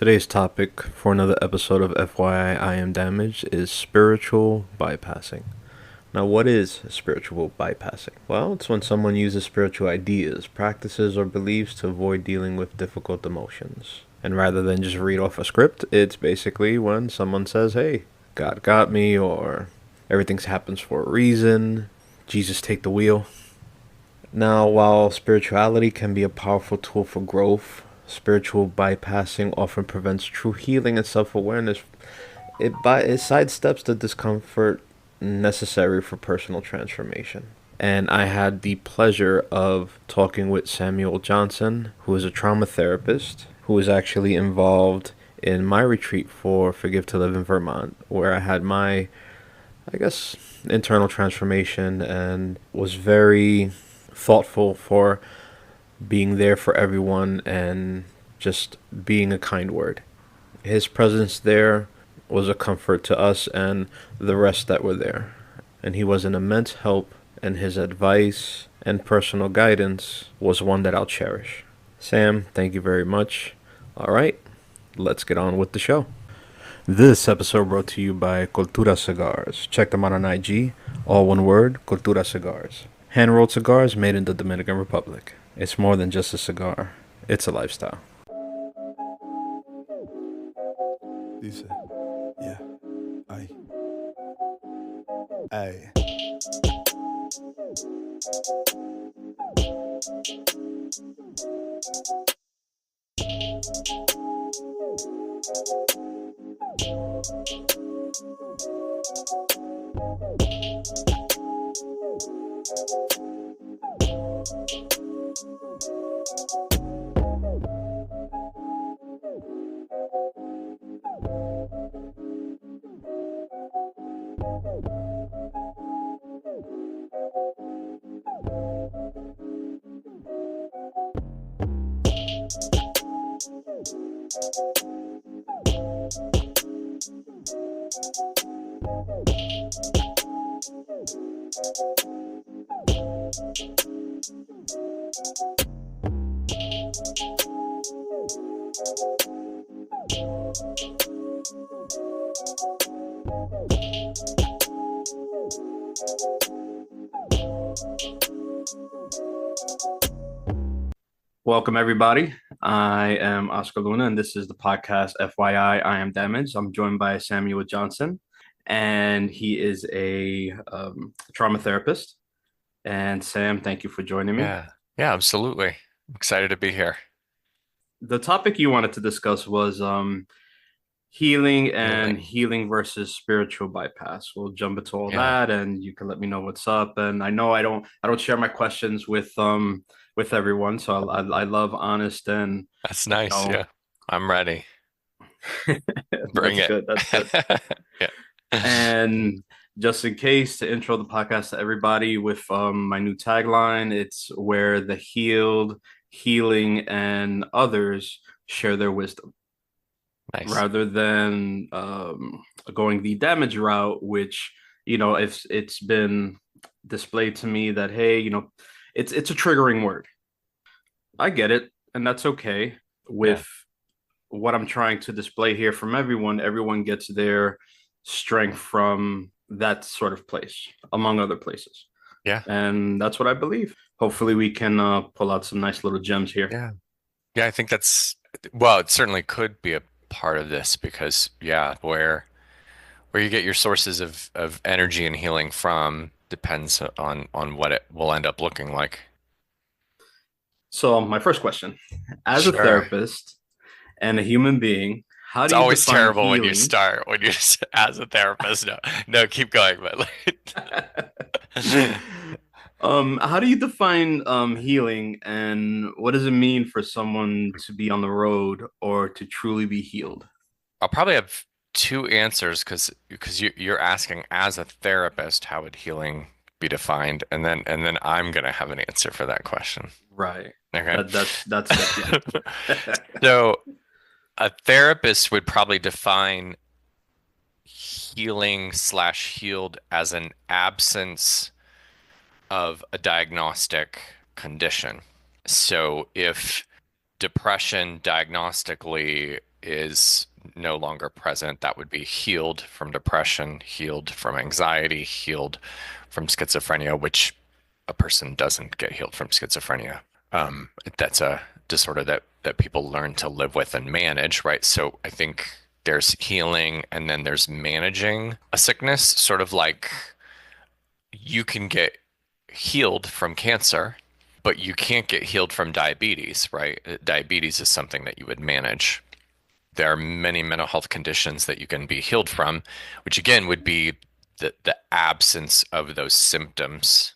Today's topic for another episode of FYI I Am Damaged is spiritual bypassing. Now, what is spiritual bypassing? Well, it's when someone uses spiritual ideas, practices, or beliefs to avoid dealing with difficult emotions. And rather than just read off a script, it's basically when someone says, hey, God got me, or everything happens for a reason, Jesus take the wheel. Now, while spirituality can be a powerful tool for growth, spiritual bypassing often prevents true healing and self awareness. It sidesteps the discomfort necessary for personal transformation. And I had the pleasure of talking with Samuel Johnson, who is a trauma therapist, who is actually involved in my retreat for Forgive to Live in Vermont, where I had my, I guess, internal transformation and was very thoughtful for being there for everyone and just being a kind word. His presence there was a comfort to us and the rest that were there. And he was an immense help, and his advice and personal guidance was one that I'll cherish. Sam, thank you very much. All right, let's get on with the show. This episode brought to you by Cultura Cigars. Check them out on IG, all one word, Cultura Cigars. Hand-rolled cigars made in the Dominican Republic. It's more than just a cigar. It's a lifestyle. Dice, yeah, ay, ay. Welcome, everybody. I am Oscar Luna, and this is the podcast FYI I Am Damaged. I'm joined by Samuel Johnson, and he is a trauma therapist. And Sam, thank you for joining me. Yeah, absolutely. I'm excited to be here. The topic you wanted to discuss was healing and Healing. healing versus spiritual bypass. We'll jump into all Yeah, that, and you can let me know what's up. And I know I don't share my questions with everyone, so I love honest and that's you nice. know Yeah, I'm ready. Bring that's it. good. That's good. Yeah. And just in case, to intro the podcast to everybody with my new tagline, it's where the healed, healing, and others share their wisdom, Nice. rather than going the damage route, which, if it's been displayed to me that, hey, it's a triggering word. I get it, and that's okay. Yeah. With what I'm trying to display here from everyone gets their strength from that sort of place, among other places. Yeah. And that's what I believe. Hopefully, we can pull out some nice little gems here. Yeah. Yeah, I think well, it certainly could be a part of this because yeah, where you get your sources of energy and healing from depends on what it will end up looking like. So, my first question, as a Sure. therapist and a human being, how It's do you always define terrible when you healing? start, when you as a therapist. No, no, keep going, but like, How do you define healing, and what does it mean for someone to be on the road or to truly be healed? I'll probably have two answers because you're asking as a therapist, how would healing be defined? And then I'm gonna have an answer for that question. Right. Okay. That's good. Yeah. So a therapist would probably define healing slash healed as an absence of a diagnostic condition. So if depression diagnostically is no longer present. That would be healed from depression, healed from anxiety, healed from schizophrenia, which a person doesn't get healed from schizophrenia. That's a disorder that people learn to live with and manage, right? So I think there's healing and then there's managing a sickness, sort of like you can get healed from cancer, but you can't get healed from diabetes, right? Diabetes is something that you would manage. There are many mental health conditions that you can be healed from, which again would be the absence of those symptoms.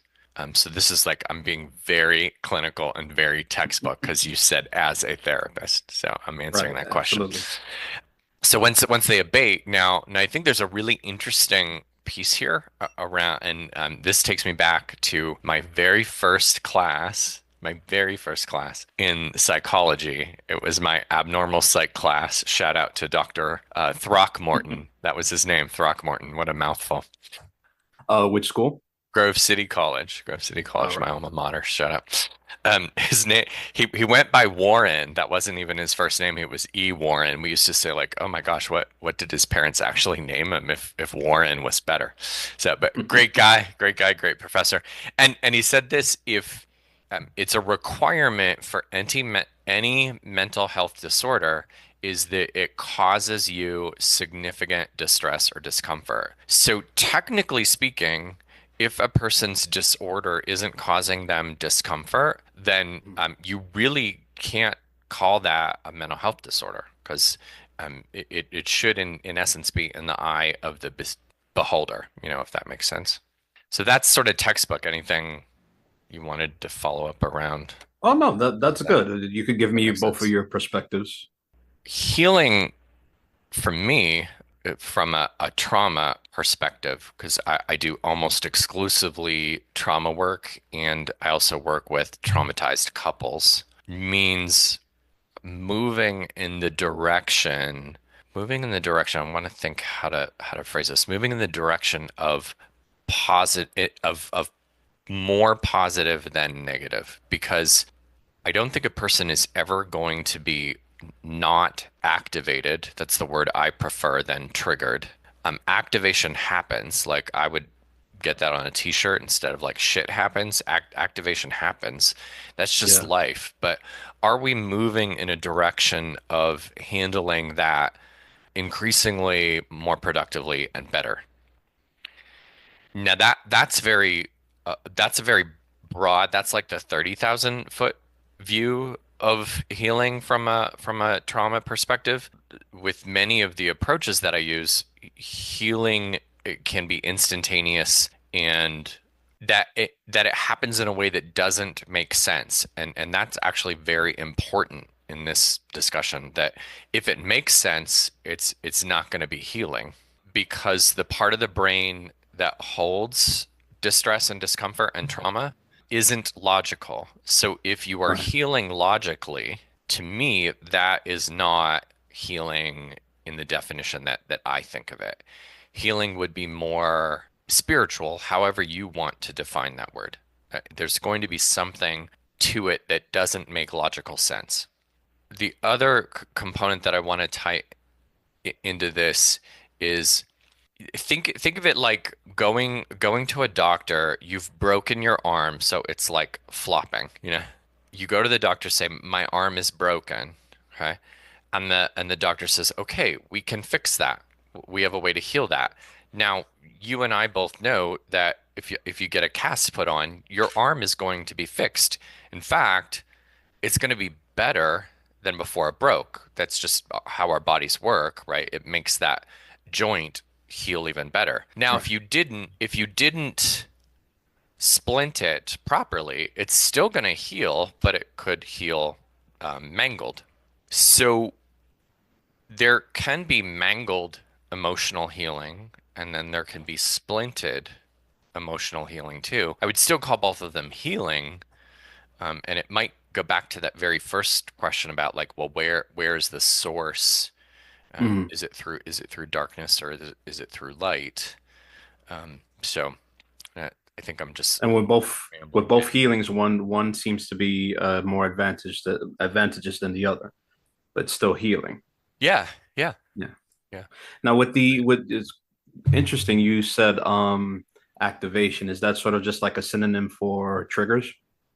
So this is like I'm being very clinical and very textbook because you said as a therapist. So I'm answering Right, that question. absolutely. So once they abate, now I think there's a really interesting piece here around, and this takes me back to my very first class. My very first class in psychology. It was my abnormal psych class. Shout out to Dr. Throckmorton. That was his name, Throckmorton. What a mouthful. Which school? Grove City All College, my right. alma mater. Shut up. His name, he went by Warren. That wasn't even his first name. It was E. Warren. We used to say like, oh my gosh, what did his parents actually name him if Warren was better? So, but great guy, great professor. And he said this, if it's a requirement for any mental health disorder is that it causes you significant distress or discomfort. So technically speaking, if a person's disorder isn't causing them discomfort, then you really can't call that a mental health disorder because it should, in essence, be in the eye of the beholder, if that makes sense. So that's sort of textbook. Anything you wanted to follow up around Oh no, that's that? good. You could give That me makes both of sense. your perspectives. Healing for me, from a trauma perspective, because I do almost exclusively trauma work and I also work with traumatized couples, means moving in the direction, I want to think how to phrase this, moving in the direction of positive, of more positive than negative, because I don't think a person is ever going to be not activated. That's the word I prefer than triggered. Activation happens. Like I would get that on a t-shirt instead of like shit happens. Activation happens. That's just Yeah. life. But are we moving in a direction of handling that increasingly more productively and better? Now that's a very broad. That's like the 30,000 foot view of healing from a trauma perspective. With many of the approaches that I use, healing it can be instantaneous and that it happens in a way that doesn't make sense. And that's actually very important in this discussion that if it makes sense, it's not going to be healing because the part of the brain that holds distress and discomfort and trauma isn't logical. So if you are Right. healing logically, to me, that is not healing in the definition that I think of it. Healing would be more spiritual, however you want to define that word. There's going to be something to it that doesn't make logical sense. The other component that I want to tie into this is think of it like going to a doctor. You've broken your arm, so it's like flopping, You go to the doctor, say, "My arm is broken." Okay? And the doctor says, "Okay, we can fix that. We have a way to heal that." Now, you and I both know that if you get a cast put on, your arm is going to be fixed. In fact, it's going to be better than before it broke. That's just how our bodies work, right? It makes that joint heal even better. Now, Right. if you didn't splint it properly, it's still going to heal, but it could heal mangled. So there can be mangled emotional healing, and then there can be splinted emotional healing too. I would still call both of them healing, and it might go back to that very first question about like, well, where is the source? Mhm. Is it through darkness or is it through light? So I think I'm just And with rambling. both healings, one seems to be more advantageous than the other, but still healing. Yeah, yeah, Yeah. yeah. Now with it's interesting you said activation. Is that sort of just like a synonym for triggers?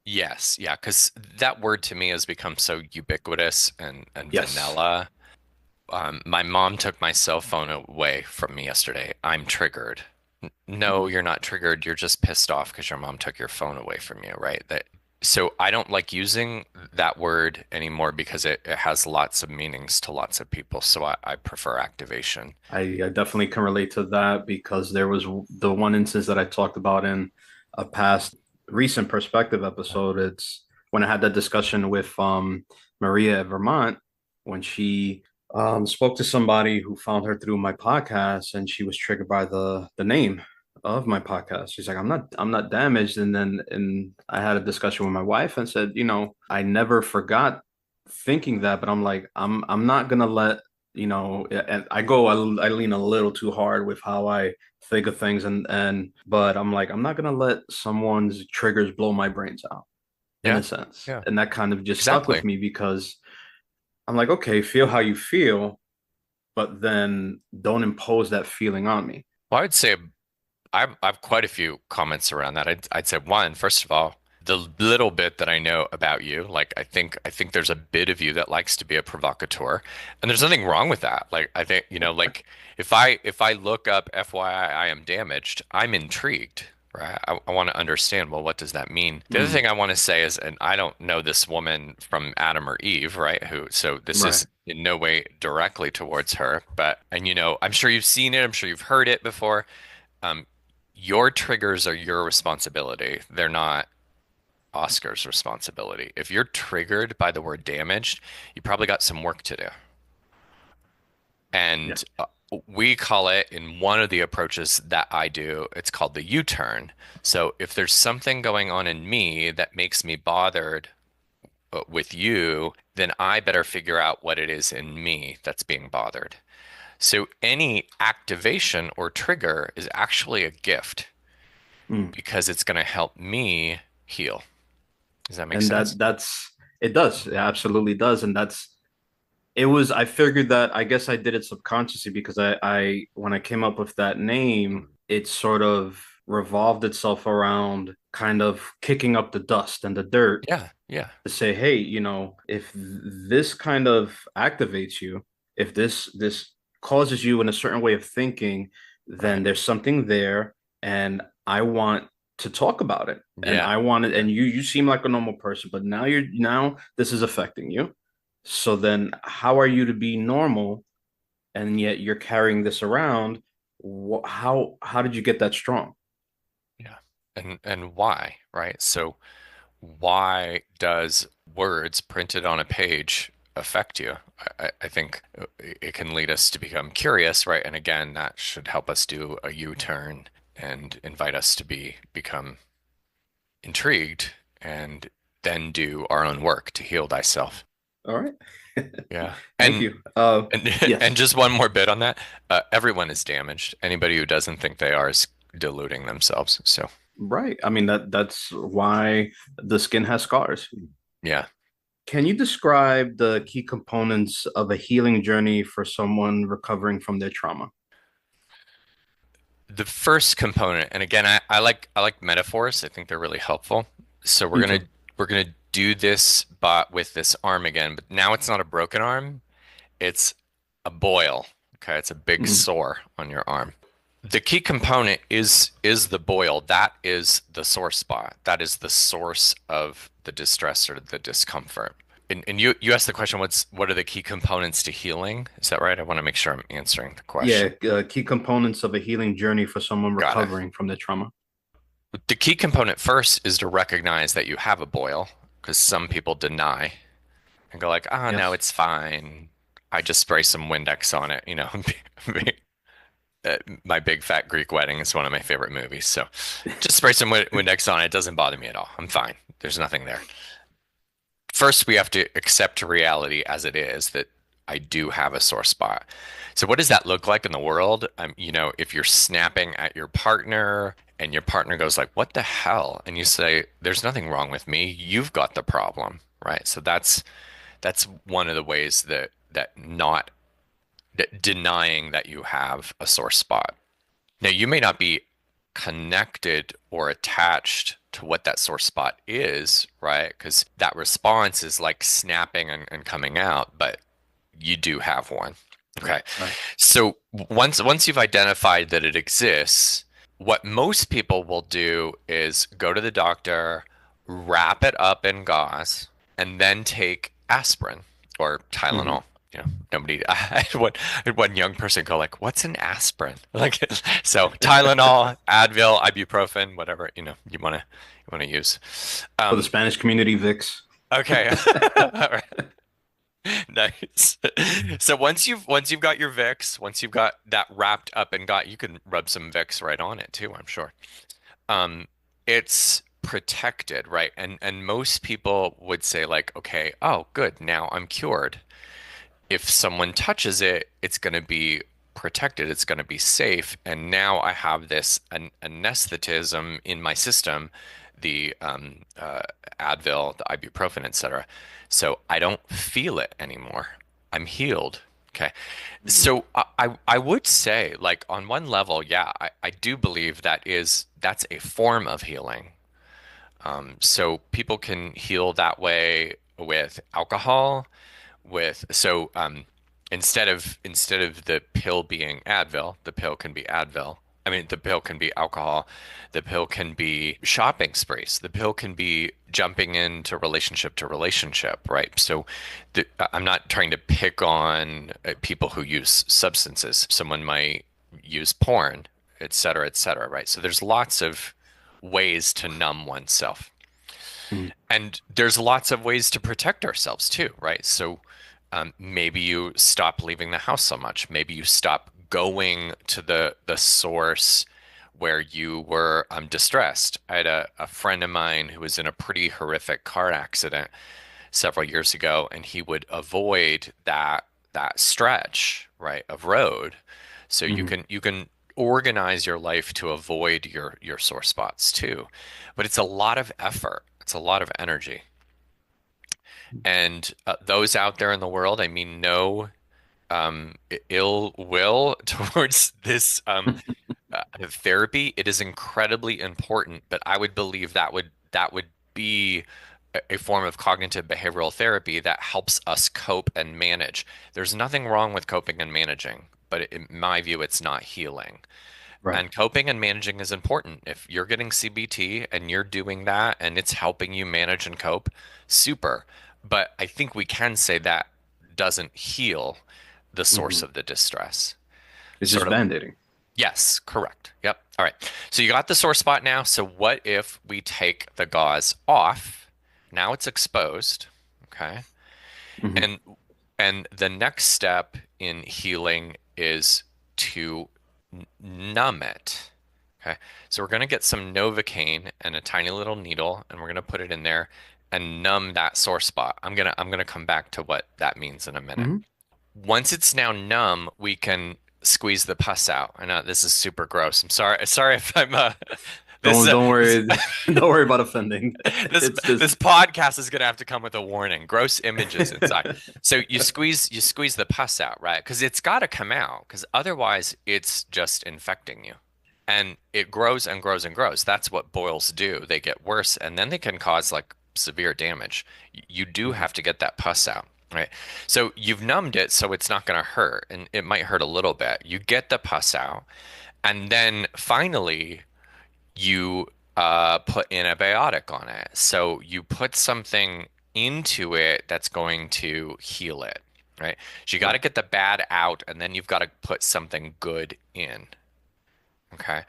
Yes, yeah, because that word to me has become so ubiquitous and Yes. vanilla. My mom took my cell phone away from me yesterday. I'm triggered. No, Mm. you're not triggered. You're just pissed off because your mom took your phone away from you, right? So I don't like using that word anymore because it has lots of meanings to lots of people. So I prefer activation. I definitely can relate to that because there was the one instance that I talked about in a past recent perspective episode. It's when I had that discussion with Maria at Vermont when she spoke to somebody who found her through my podcast and she was triggered by the name of my podcast. She's like, I'm not damaged. And I had a discussion with my wife and said, I never forgot thinking that, but I'm like, I'm not gonna let and I lean a little too hard with how I think of things but I'm like, I'm not gonna let someone's triggers blow my brains out in Yeah, a sense. yeah, And that kind of just stuck with exactly. me because I'm like, okay, feel how you feel, but then don't impose that feeling on me. Well, I would say I've quite a few comments around that. I'd say one, first of all, the little bit that I know about you, like I think there's a bit of you that likes to be a provocateur, and there's nothing wrong with that. Like I think, like if I look up FYI I am damaged, I'm intrigued, right? I want to understand, well, what does that mean? The other Mm, thing I want to say is, and I don't know this woman from Adam or Eve, right? So this right. is in no way directly towards her, but and I'm sure you've seen it, I'm sure you've heard it before. um, your triggers are your responsibility. They're not Oscar's responsibility. If you're triggered by the word damaged, you probably got some work to do. Yeah. And we call it in one of the approaches that I do, it's called the U-turn. So if there's something going on in me that makes me bothered with you, then I better figure out what it is in me that's being bothered. So any activation or trigger is actually a gift Mm. because it's going to help me heal. Does that make And sense? that's it does. It absolutely does. And I figured that I guess I did it subconsciously because I when I came up with that name, it sort of revolved itself around kind of kicking up the dust and the dirt Yeah, yeah, to say, hey, if this kind of activates you, if this causes you in a certain way of thinking, right. then there's something there, and I want to talk about it. And Yeah, I want it, yeah, and you seem like a normal person, but now this is affecting you. So then how are you to be normal and yet you're carrying this around? How did you get that strong? yeah. And why, right? So why does words printed on a page affect you? I think it can lead us to become curious, right? And again, that should help us do a U-turn and invite us to become intrigued and then do our own work to heal thyself. All right. Yeah. Thank And you. and Yes. just one more bit on that. Everyone is damaged. Anybody who doesn't think they are is deluding themselves. So, Right. I mean that's why the skin has scars. yeah. Can you describe the key components of a healing journey for someone recovering from their trauma? The first component, and again, I like metaphors. I think they're really helpful. So we're Me gonna too. we're gonna do this but with this arm again, but now it's not a broken arm, it's a boil. Okay, it's a big Mhm. sore on your arm. The key component is the boil. That is the sore spot. That is the source of the distress or the discomfort. And you asked the question, what are the key components to healing? Is that right? I want to make sure I'm answering the Yeah, question. key components of a healing journey for someone Got it. recovering from their trauma. The key component first is to recognize that you have a boil, because some people deny and go like, "Ah, no, Yes. it's fine. I just spray some Windex on it." My Big Fat Greek Wedding is one of my favorite movies. So just spray some Windex on it. It doesn't bother me at all. I'm fine. There's nothing there. First, we have to accept reality as it is that I do have a sore spot. So what does that look like in the world? If you're snapping at your partner and your partner goes like, "What the hell?" and you say, "There's nothing wrong with me. You've got the problem." Right? So that's one of the ways that not denying that you have a sore spot. Now, you may not be connected or attached to what that sore spot is, right? Because that response is like snapping and coming out, but you do have one. Okay. Right. So once you've identified that it exists, what most people will do is go to the doctor, wrap it up in gauze, and then take aspirin or Hmm. Tylenol. You know, nobody. I had one young person go like, "What's an aspirin?" Like, so Tylenol, Advil, ibuprofen, whatever you want to use. For the Um, Spanish community, Vix. okay. All right. Nice. So once you've got your Vicks, once you've got that wrapped up and got, you can rub some Vicks right on it too, I'm sure. Um, it's protected, right? And most people would say like, okay, oh, good, now I'm cured. If someone touches it, it's going to be protected, it's going to be safe, and now I have this anesthetism in my system, the Advil, the ibuprofen, etc. So I don't feel it anymore. I'm healed. Okay. Mhm. So I would say, like, on one level, yeah, I do believe that's a form of healing. So people can heal that way with alcohol, with instead of the pill being Advil, the pill can be Advil. I mean, the pill can be alcohol. The pill can be shopping sprees. The pill can be jumping into relationship to relationship, right? So I'm not trying to pick on people who use substances. Someone might use porn, et cetera, right? So there's lots of ways to numb oneself. Mhm. And there's lots of ways to protect ourselves too, right? So maybe you stop leaving the house so much. Maybe you stop going to the source where you were distressed. I had a friend of mine who was in a pretty horrific car accident several years ago, and he would avoid that stretch, right, of road. So you Mhm. can you can organize your life to avoid your sore spots too. But it's a lot of effort. It's a lot of energy. And those out there in the world, I mean, no ill will towards this therapy. It is incredibly important, but I would believe that would be a form of cognitive behavioral therapy that helps us cope and manage. There's nothing wrong with coping and managing, but in my view, it's not healing. Right. And coping and managing is important. If you're getting CBT and you're doing that and it's helping you manage and cope, super. But I think we can say that doesn't heal the source Hmm. of the distress. It's Sort just of, band-aiding. yes, correct. Yep. All right. So you got the sore spot now. So what if we take the gauze off? Now it's exposed. Okay. Hmm. And and the next step in healing is to numb it. Okay. So we're going to get some Novocaine and a tiny little needle, and we're going to put it in there and numb that sore spot. I'm going to come back to what that means in a minute. Hmm. Once it's now numb, we can squeeze the pus out. I know this is super gross. I'm sorry. Sorry if I'm this Don't this worry. Don't worry about offending. this It's just. this podcast is gonna have to come with a warning. Gross images inside. So you squeeze the pus out, right? Because it's got to come out, because otherwise it's just infecting you. And it grows and grows and grows. That's what boils do. They get worse and then they can cause like severe damage. You do Mhm. have to get that pus out, right? So you've numbed it so it's not going to hurt, and it might hurt a little bit. You get the pus out, and then finally you put antibiotic on it. So you put something into it that's going to heal it, right? So you got to Right. get the bad out, and then you've got to put something good in. Okay.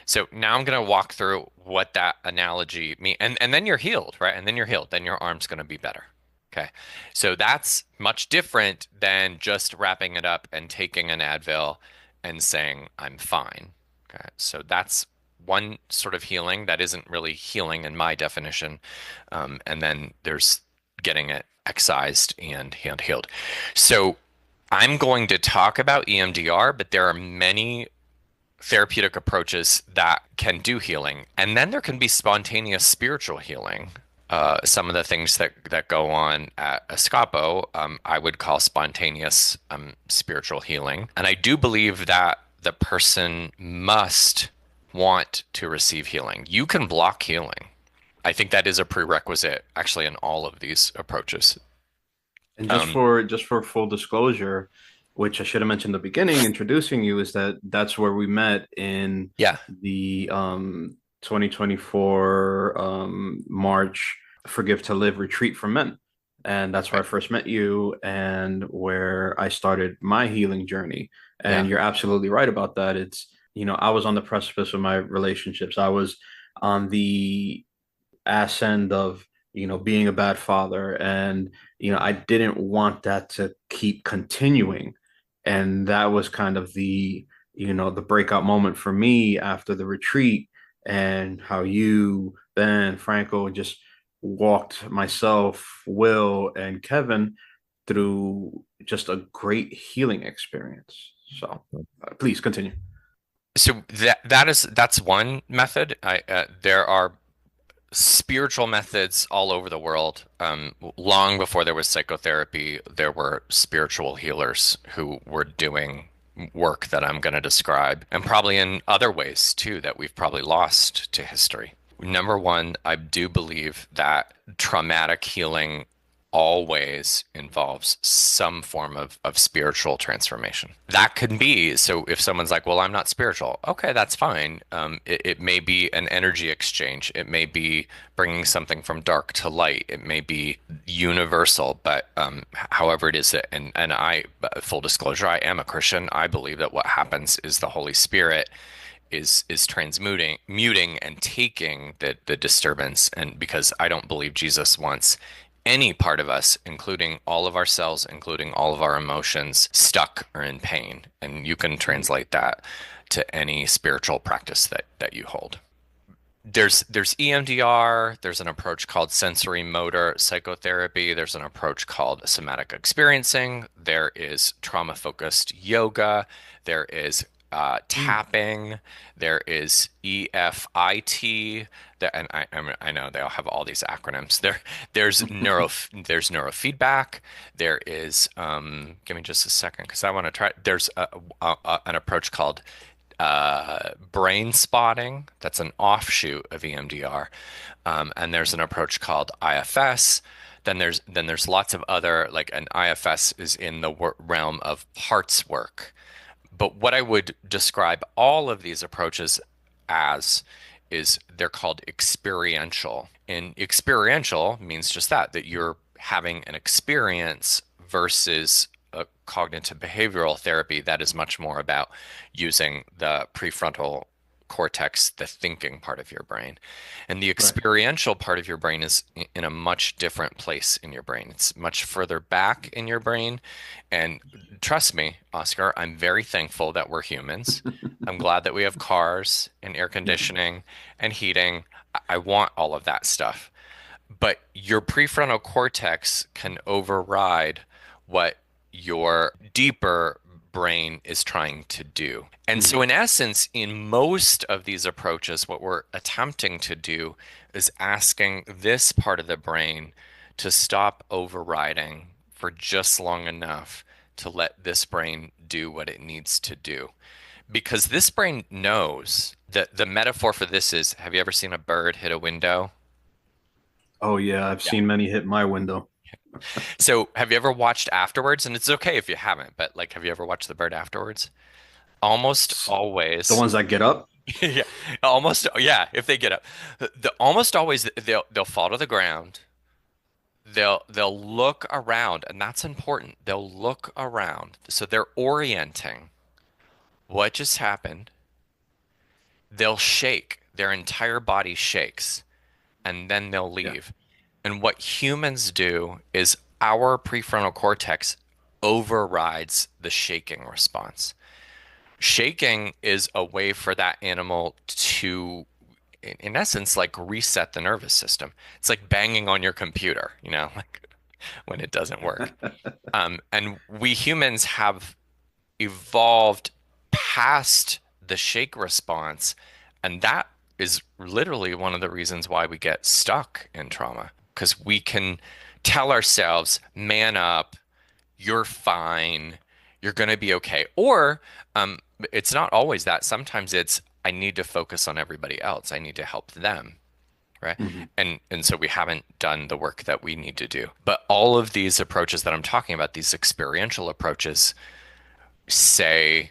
So now I'm going to walk through what that analogy means. And then you're healed, right? And then you're healed. Then your arm's going to be better. Okay. So that's much different than just wrapping it up and taking an Advil and saying, I'm fine. Okay. So that's one sort of healing that isn't really healing in my definition. And then there's getting it excised and healed. So I'm going to talk about EMDR, but there are many therapeutic approaches that can do healing. And then there can be spontaneous spiritual healing. Some of the things that go on at Escapo, I would call spontaneous spiritual healing, and I do believe that the person must want to receive healing. You can block healing. I think that is a prerequisite, actually, in all of these approaches. And Um, just for full disclosure, which I should have mentioned in the beginning, introducing you, is that that's where we met in yeah, the 2024 March Forgive to Live retreat for men. And that's where right. I first met you and where I started my healing journey. Yeah. And you're absolutely right about that. It's, I was on the precipice of my relationships. I was on the ass end of being a bad father, and I didn't want that to keep continuing, and that was kind of the breakout moment for me after the retreat, and how you, Ben, Franco, just walked myself, Will, and Kevin through just a great healing experience. So please continue. So that's one method. There are spiritual methods all over the world. Long before there was psychotherapy, there were spiritual healers who were doing work that I'm going to describe, and probably in other ways too that we've probably lost to history. Number one, I do believe that traumatic healing always involves some form of spiritual transformation. That can be, so if someone's like, well, I'm not spiritual, okay, that's fine. It may be an energy exchange. It may be bringing something from dark to light. It may be universal, but however it is, and I, full disclosure, I am a Christian. I believe that what happens is the Holy Spirit is transmuting, muting, and taking the disturbance. And because I don't believe Jesus wants any part of us, including all of our cells, including all of our emotions, stuck or in pain. And you can Mhm. translate that to any spiritual practice that you hold. There's EMDR, there's an approach called sensory motor psychotherapy, there's an approach called somatic experiencing, there is trauma focused yoga, there is Mm. tapping, there is EFIT, I know they all have all these acronyms. There's neurofeedback, there is give me just a second because I want to try. There's an approach called brain spotting. That's an offshoot of EMDR. And there's an approach called IFS. Then there's lots of other, like an IFS is in the realm of parts work. But what I would describe all of these approaches as is they're called experiential. And experiential means just that you're having an experience versus a cognitive behavioral therapy that is much more about using the prefrontal cortex, the thinking part of your brain. And the Right. experiential part of your brain is in a much different place in your brain. It's much further back in your brain. And trust me, Oscar, I'm very thankful that we're humans. I'm glad that we have cars and air Yeah. conditioning and heating. I want all of that stuff. But your prefrontal cortex can override what your deeper brain is trying to do. And so, Mhm. in essence, in most of these approaches, what we're attempting to do is asking this part of the brain to stop overriding for just long enough to let this brain do what it needs to do. Because this brain knows that the metaphor for this is, have you ever seen a bird hit a window? Oh yeah, I've Yeah. seen many hit my window. So, have you ever watched afterwards? And it's okay if you haven't, but like, have you ever watched the bird afterwards? Almost The always, ones that get up. yeah, almost, yeah. If they get up, almost always they'll fall to the ground. They'll look around, and that's important. They'll look around, so they're orienting what just happened. They'll shake. Their entire body shakes, and then they'll Yeah. leave. And what humans do is our prefrontal cortex overrides the shaking response. Shaking is a way for that animal to, in essence, like reset the nervous system. It's like banging on your computer, like when it doesn't work. And we humans have evolved past the shake response, and that is literally one of the reasons why we get stuck in trauma. because we can tell ourselves, man up, you're fine, you're going to be okay. Or um, it's not always that. Sometimes it's, I need to focus on everybody else. I need to help them. Right. Hmm. And so we haven't done the work that we need to do. But all of these approaches that I'm talking about, these experiential approaches, say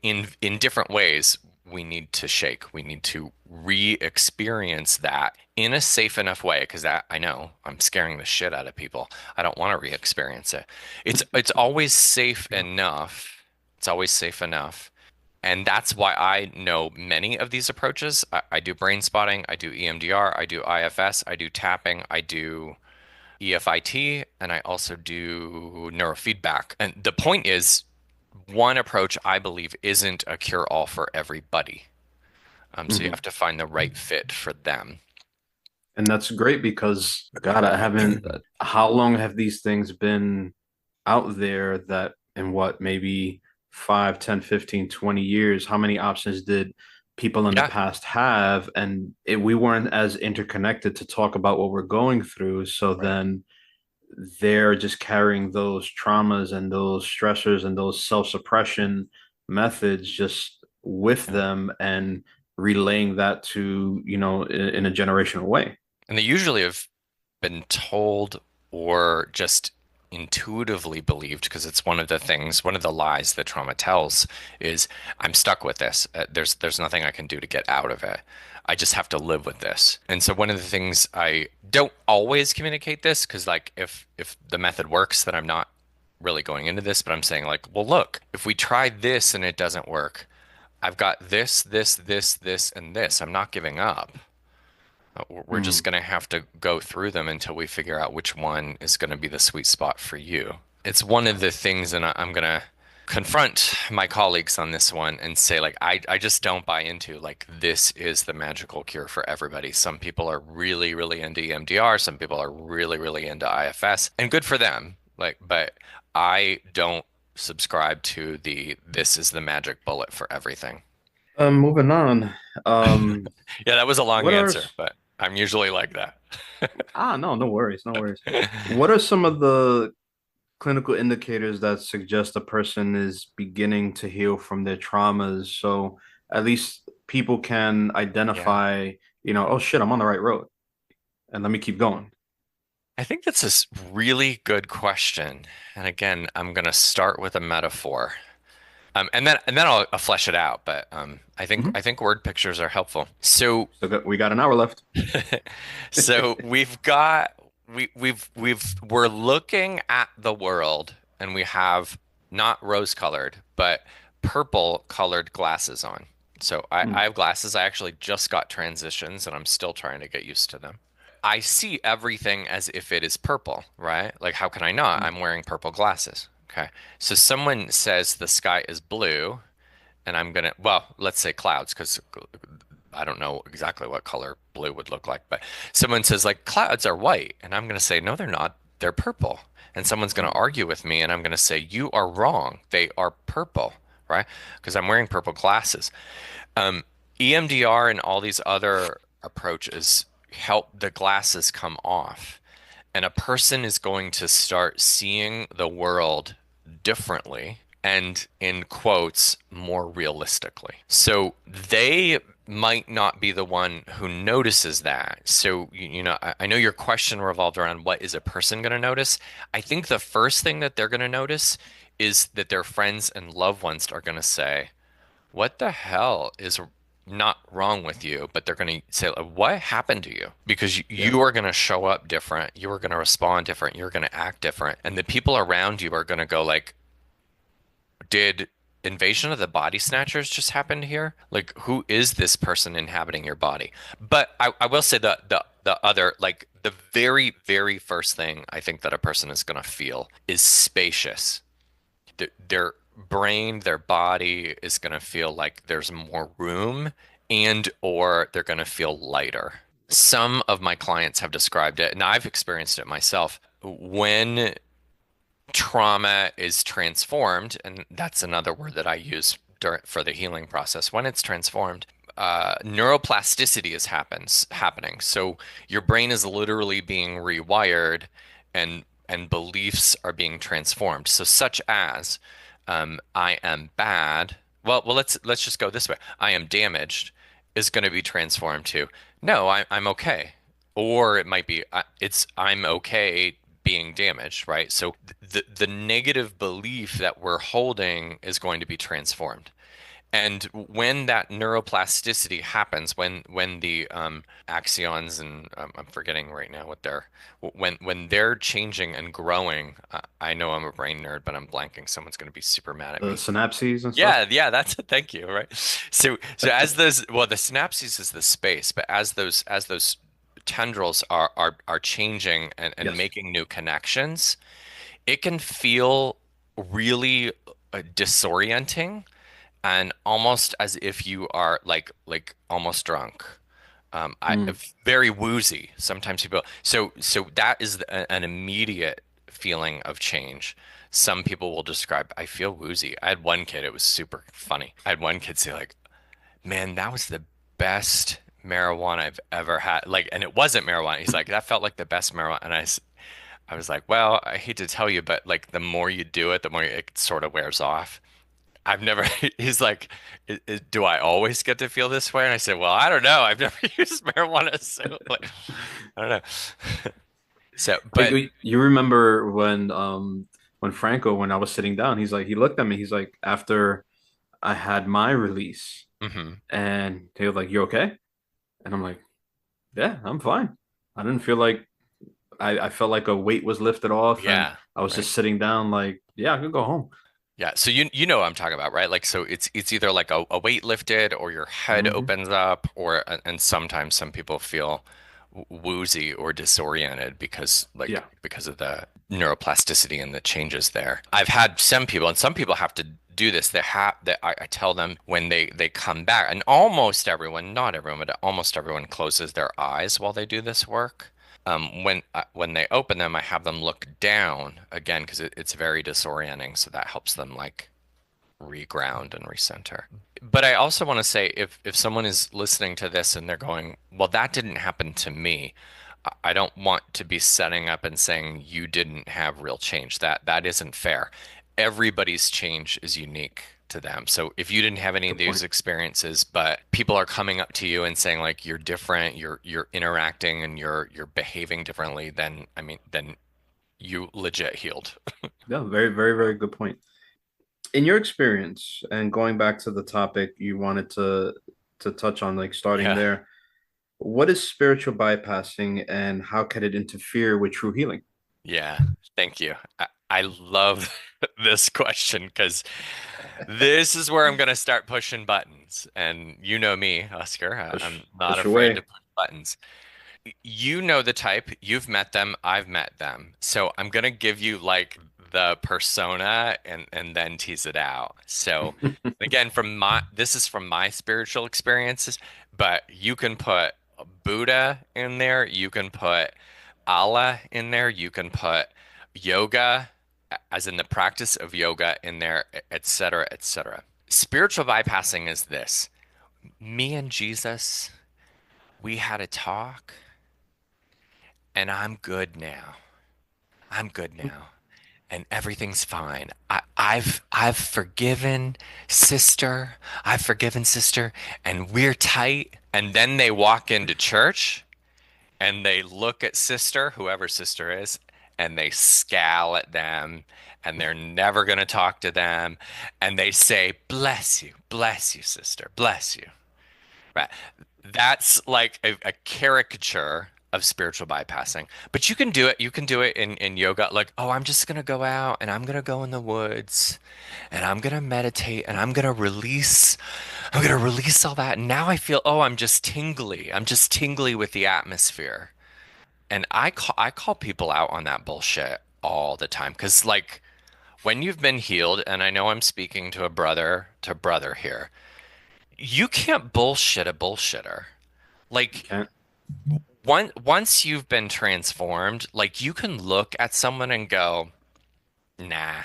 in different ways, we need to shake. We need to re-experience that in a safe enough way, because that I know I'm scaring the shit out of people. I don't want to re-experience it. It's always safe Yeah. enough. It's always safe enough. And that's why I know many of these approaches. I do brain spotting, I do EMDR, I do IFS, I do tapping, I do EFIT, and I also do neurofeedback. And the point is, one approach I believe isn't a cure-all for everybody. So you Hmm. have to find the right fit for them. And that's great because, God, I haven't. How long have these things been out there that in what, maybe 5, 10, 15, 20 years, how many options did people in the Yeah, past have? And we weren't as interconnected to talk about what we're going through. So right. then they're just carrying those traumas and those stressors and those self-suppression methods just with Yeah. them and relaying that to, in a generational way. And they usually have been told or just intuitively believed because it's one of the things, one of the lies that trauma tells is I'm stuck with this. There's nothing I can do to get out of it. I just have to live with this. And so one of the things I don't always communicate this because like if the method works, then I'm not really going into this, but I'm saying like, well, look, if we try this and it doesn't work, I've got this, and this. I'm not giving up. We're just Mm. going to have to go through them until we figure out which one is going to be the sweet spot for you. It's one of the things, and I'm going to confront my colleagues on this one and say, like, I just don't buy into, like, this is the magical cure for everybody. Some people are really, really into EMDR. Some people are really, really into IFS, and good for them. Like, but I don't subscribe to the this is the magic bullet for everything. Moving on. Um, Yeah, that was a long what are answer, but I'm usually like that. no, no worries, no worries. What are some of the clinical indicators that suggest a person is beginning to heal from their traumas? So at least people can Yeah. identify, oh shit, I'm on the right road, and let me keep going. I think that's a really good question. And again, I'm going to start with a metaphor. And then I'll flesh it out, but I Hmm. think word pictures are helpful. So We got an hour left. so we're looking at the world and we have not rose colored, but purple colored glasses on. So Mm, I have glasses. I actually just got transitions and I'm still trying to get used to them. I see everything as if it is purple, right? Like, how can I not? mm, I'm wearing purple glasses. Okay. So someone says the sky is blue, and I'm gonna, well, let's say clouds, because I don't know exactly what color blue would look like, but someone says, like, clouds are white, and I'm gonna say, no, they're not. They're purple. And someone's gonna mm, argue with me, and I'm gonna say, you are wrong. They are purple, right? Because I'm wearing purple glasses. Um, EMDR and all these other approaches help the glasses come off. And a person is going to start seeing the world differently and, in quotes, more realistically. So they might not be the one who notices that. So, I know your question revolved around what is a person going to notice. I think the first thing that they're going to notice is that their friends and loved ones are going to say, what the hell is not wrong with you? But they're going to say, like, what happened to you? Because yeah. you are going to show up different. You are going to respond different. You're going to act different. And the people around you are going to go like, did Invasion of the Body Snatchers just happen here? Like, who is this person inhabiting your body? But I will say the other, like the very, very first thing I think that a person is going to feel is spacious. Their brain, their body is going to feel like there's more room and or they're going to feel lighter. Some of my clients have described it, and I've experienced it myself. When trauma is transformed, and that's another word that I use for the healing process, when it's transformed, neuroplasticity is happening. So your brain is literally being rewired, and beliefs are being transformed. So such as, I am bad. Well, let's just go this way. I am damaged is going to be transformed to no, I'm okay. Or it might be it's I'm okay being damaged, right? So the negative belief that we're holding is going to be transformed. And when that neuroplasticity happens, when the axons and I'm forgetting right now what they're when they're changing and growing, I know I'm a brain nerd, but I'm blanking. Someone's going to be super mad at The me. synapses and stuff. Yeah, that's it. Thank you. Right. So as those, well, the synapses is the space, but as those tendrils are changing and Yes. making new connections, it can feel really disorienting and almost as if you are like almost drunk. I Mm. very woozy. Sometimes people. So that is an immediate feeling of change. Some people will describe, I feel woozy. I had one kid, it was super funny. I had one kid say like, man, that was the best marijuana I've ever had. Like, and it wasn't marijuana. He's like, that felt like the best marijuana. And I was like, well, I hate to tell you, but like the more you do it, the more it sort of wears off. I've never, he's like, do I always get to feel this way? And I said, well, I don't know. I've never used marijuana. So, like, I don't know. So, Like but, you remember when Franco, when I was sitting down, he's like, he looked at me, he's like, after I had my release, mhm. and he was like, "You okay?" And I'm like, "Yeah, I'm fine." I didn't feel like I felt like a weight was lifted off, and Yeah, I was right. just sitting down, like, "Yeah, I could go home." Yeah. So you know what I'm talking about, right? Like, so it's either like a weight lifted or your head Hmm. opens up, or and sometimes some people feel woozy or disoriented Yeah, because of the neuroplasticity and the changes there. I've had some people, and some people have to do this. They have that I tell them when they come back, and almost everyone, not everyone, but almost everyone closes their eyes while they do this work. When they open them, I have them look down again because it's very disorienting. So that helps them like reground and recenter. But I also want to say if someone is listening to this and they're going, well, that didn't happen to me. I don't want to be setting up and saying you didn't have real change. That isn't fair. Everybody's change is unique to them. So if you didn't have any of good these point. experiences, but people are coming up to you and saying like you're different, you're interacting and you're behaving differently, then I mean then you legit healed. Yeah, very, very, very good point. In your experience, and going back to the topic you wanted to touch on, like starting Yeah. there, what is spiritual bypassing, and how can it interfere with true healing? Yeah, thank you. I love this question because this is where I'm going to start pushing buttons. And you know me, Oscar, I'm not Push afraid to away. push buttons. You know the type, you've met them, I've met them. So I'm going to give you like the persona and then tease it out. So again, this is from my spiritual experiences, but you can put Buddha in there, you can put Allah in there, you can put yoga, as in the practice of yoga in there, etc., etc. Spiritual bypassing is this. Me and Jesus, we had a talk, and I'm good now. I'm good now. And everything's fine. I've forgiven sister. I've forgiven sister, and we're tight. And then they walk into church and they look at sister, whoever sister is, and they scowl at them, and they're never going to talk to them. And they say, bless you, sister, bless you. Right. That's like a caricature of spiritual bypassing. But you can do it. You can do it in yoga. Like, oh, I'm just going to go out and I'm going to go in the woods and I'm going to meditate and I'm going to release all that. And now I feel, oh, I'm just tingly. I'm just tingly with the atmosphere. And I call people out on that bullshit all the time. Because like when you've been healed, and I know I'm speaking to brother here, you can't bullshit a bullshitter. You Like can't. once you've been transformed, like you can look at someone and go, nah.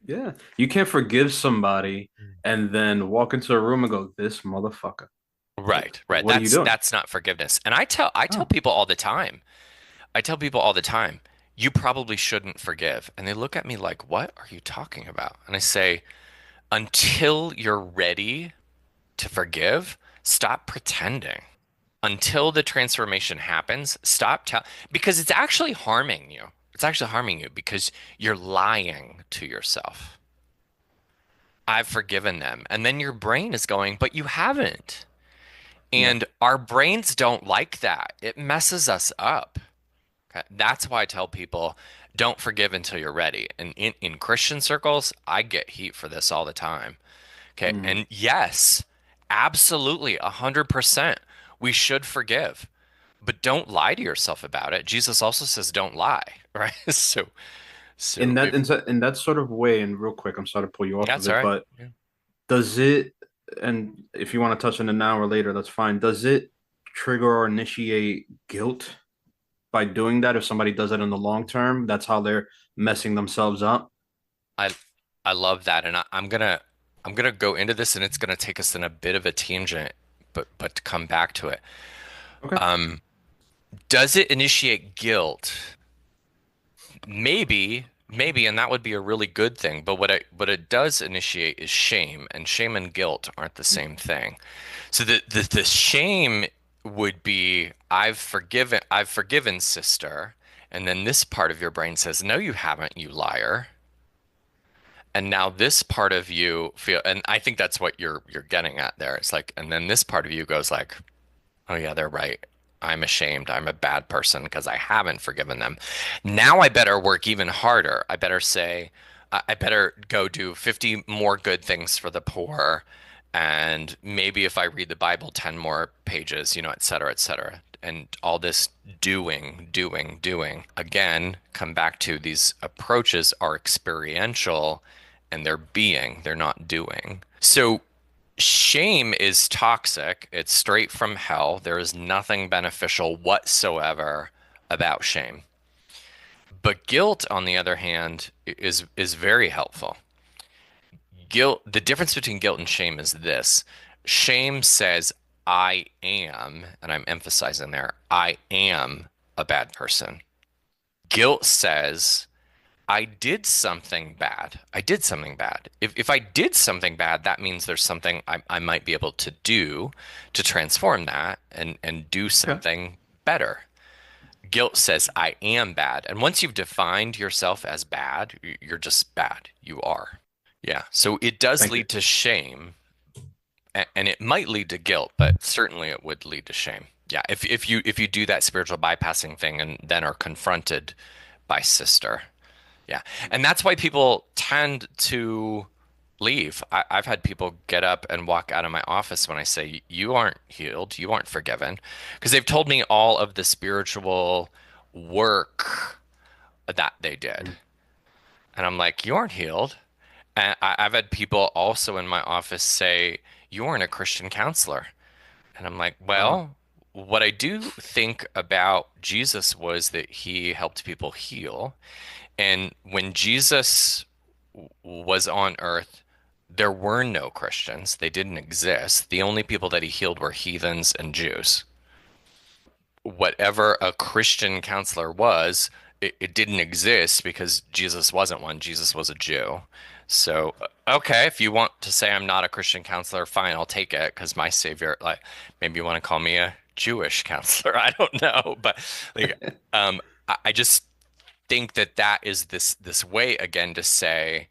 Yeah, you can't forgive somebody and then walk into a room and go, "This motherfucker." Right, right. What are you doing? That's not forgiveness. And I tell Oh, people all the time. I tell people all the time, you probably shouldn't forgive. And they look at me like, "What are you talking about?" And I say, until you're ready to forgive, stop pretending. Until the transformation happens, because it's actually harming you. It's actually harming you because you're lying to yourself. I've forgiven them. And then your brain is going, but you haven't. yeah, And our brains don't like that. It messes us up. Okay? That's why I tell people don't forgive until you're ready. And in Christian circles, I get heat for this all the time. Okay. mm. And yes, absolutely, 100%. We should forgive, but don't lie to yourself about it. Jesus also says don't lie, right? So if In that sort of way, and real quick, I'm sorry to pull you off of that's it, all right. but Yeah. does it, and if you want to touch on it now or later, that's fine. Does it trigger or initiate guilt by doing that? If somebody does it in the long term, that's how they're messing themselves up. I I love that, and I'm gonna go into this, and it's gonna take us in a bit of a tangent, but to come back to it. Okay. Does it initiate guilt? Maybe, and that would be a really good thing. But what it does initiate is shame, and shame and guilt aren't the same thing. So the shame would be I've forgiven sister, and then this part of your brain says, no, you haven't, you liar. And now this part of you feel, and I think that's what you're getting at there. It's like, and then this part of you goes like, oh yeah, they're right. I'm ashamed. I'm a bad person because I haven't forgiven them. Now I better work even harder. I better say, I better go do 50 more good things for the poor. And maybe if I read the Bible 10 more pages, et cetera, et cetera. And all this doing, doing, doing. Again, come back to these approaches are experiential and they're being, they're not doing. So shame is toxic. It's straight from hell. There is nothing beneficial whatsoever about shame. But guilt, on the other hand, is very helpful. Guilt, the difference between guilt and shame is this. Shame says, I am, and I'm emphasizing there, I am a bad person. Guilt says, I did something bad. I did something bad. If I did something bad, that means there's something I might be able to do to transform that and do Okay. something better. Guilt says I am bad. And once you've defined yourself as bad, you're just bad. You are. Yeah. So it does Thank you. lead to shame and it might lead to guilt, but certainly it would lead to shame. Yeah. If you do that spiritual bypassing thing and then are confronted by sister. Yeah. And that's why people tend to leave. I've had people get up and walk out of my office when I say, you aren't healed, you aren't forgiven, because they've told me all of the spiritual work that they did. Mm. And I'm like, you aren't healed. And I've had people also in my office say, you aren't a Christian counselor. And I'm like, Wow. well, what I do think about Jesus was that he helped people heal. And when Jesus was on earth, there were no Christians. They didn't exist. The only people that he healed were heathens and Jews. Whatever a Christian counselor was, it didn't exist because Jesus wasn't one. Jesus was a Jew. So, okay, if you want to say I'm not a Christian counselor, fine, I'll take it because my savior, like, maybe you want to call me a Jewish counselor. I don't know, but like, I just think that that is this way again to say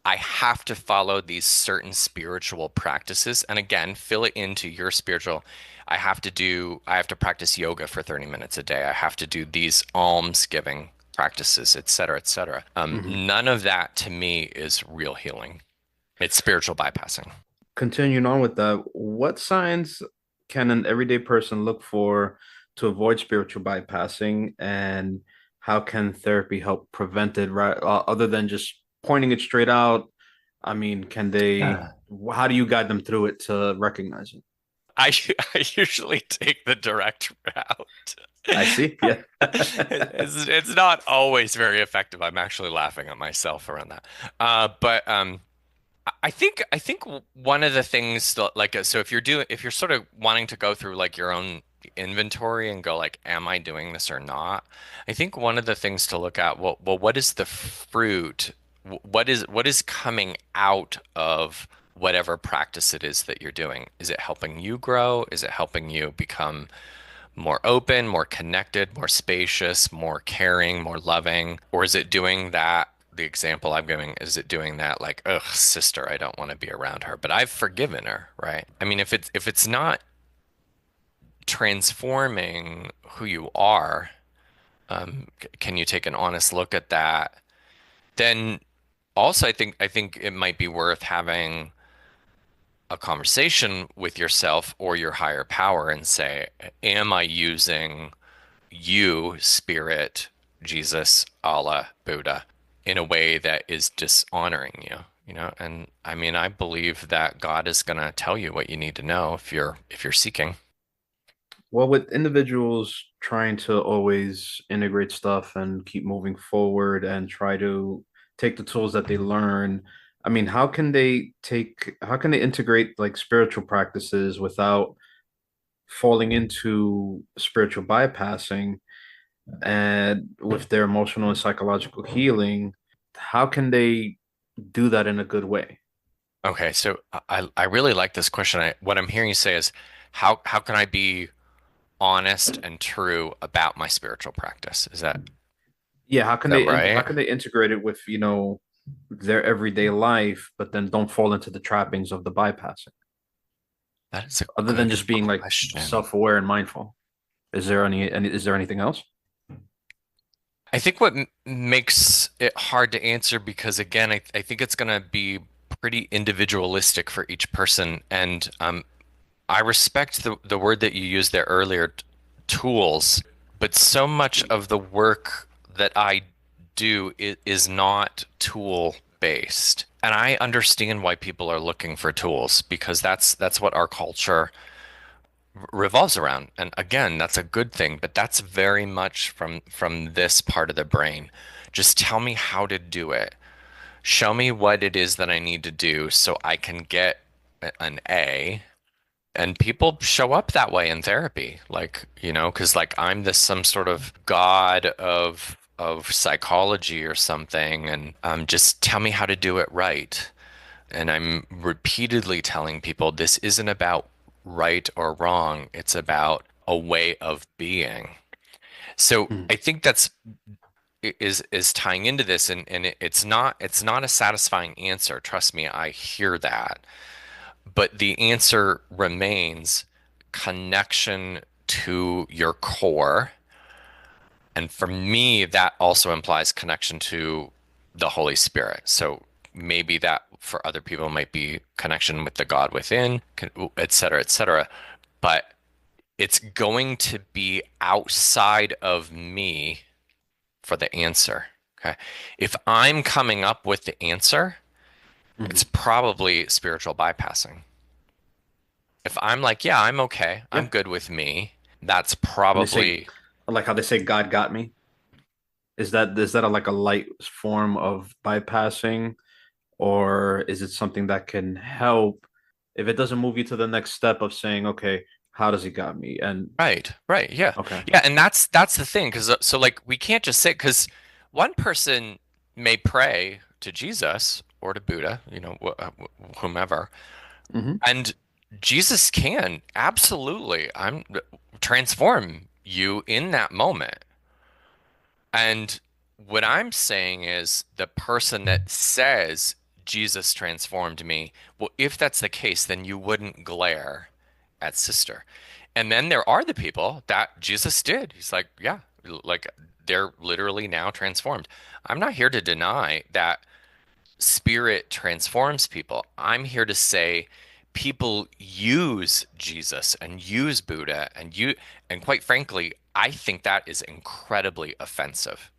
I have to follow these certain spiritual practices and again fill it into your spiritual. I have to practice yoga for 30 minutes a day. I have to do these alms giving practices, et cetera, et cetera. Mhm. None of that to me is real healing. It's spiritual bypassing. Continuing on with that, what signs can an everyday person look for to avoid spiritual bypassing, and how can therapy help prevent it, right? Other than just pointing it straight out, I mean, can they, how do you guide them through it to recognize it? I I usually take the direct route. I see. Yeah. It's not always very effective. I'm actually laughing at myself around that. But I think one of the things like so if you're sort of wanting to go through like your own inventory and go like, am I doing this or not? I think one of the things to look at, well, what is the fruit? What is coming out of whatever practice it is that you're doing? Is it helping you grow? Is it helping you become more open, more connected, more spacious, more caring, more loving? Or is it doing that? The example I'm giving, is it doing that like, ugh, sister, I don't want to be around her, but I've forgiven her, right? I mean, if it's not transforming who you are, can you take an honest look at that? Then also, I think it might be worth having a conversation with yourself or your higher power and say, am I using you, Spirit, Jesus, Allah, Buddha, in a way that is dishonoring you, you know? And I mean, I believe that God is going to tell you what you need to know if you're seeking. Well, with individuals trying to always integrate stuff and keep moving forward and try to take the tools that they learn, I mean, how can they integrate like spiritual practices without falling into spiritual bypassing and with their emotional and psychological healing? How can they do that in a good way? Okay, so I really like this question. What I'm hearing you say is how can I be honest and true about my spiritual practice? Yeah, how Right? can they integrate it with, their everyday life, but then don't fall into the trappings of the bypassing, That is a other than good just being like question. self-aware and mindful? Is there anything else? I think what makes it hard to answer because again, I think it's going to be pretty individualistic for each person. And I respect the word that you used there earlier, tools, but so much of the work that I do is not tool based. And I understand why people are looking for tools because that's what our culture revolves around. And again, that's a good thing, but that's very much from this part of the brain. Just tell me how to do it. Show me what it is that I need to do so I can get an A. And people show up that way in therapy, like, because like I'm this some sort of god of psychology or something, and just tell me how to do it right. And I'm repeatedly telling people this isn't about right or wrong. It's about a way of being. So Hmm. I think is tying into this, and it's not a satisfying answer. Trust me, I hear that. But the answer remains connection to your core. And for me, that also implies connection to the Holy Spirit. So maybe that for other people might be connection with the God within, et cetera, et cetera. But it's going to be outside of me for the answer. Okay. If I'm coming up with the answer, it's Hmm. probably spiritual bypassing. If I'm like, yeah, I'm okay, I'm Yeah. good with me, that's When they say, probably like how they say God got me, is that like a light form of bypassing, or is it something that can help if it doesn't move you to the next step of saying, okay, how does he got me? And right, right, yeah, okay. yeah, and that's the thing, because so like we can't just say because one person may pray to Jesus or to Buddha, whomever, Hmm. and Jesus can absolutely I'm transform you in that moment. And what I'm saying is the person that says Jesus transformed me, well, if that's the case, then you wouldn't glare at sister. And then there are the people that Jesus did. He's like, yeah, like they're literally now transformed. I'm not here to deny that spirit transforms people. I'm here to say people use Jesus and use Buddha and quite frankly, I think that is incredibly offensive.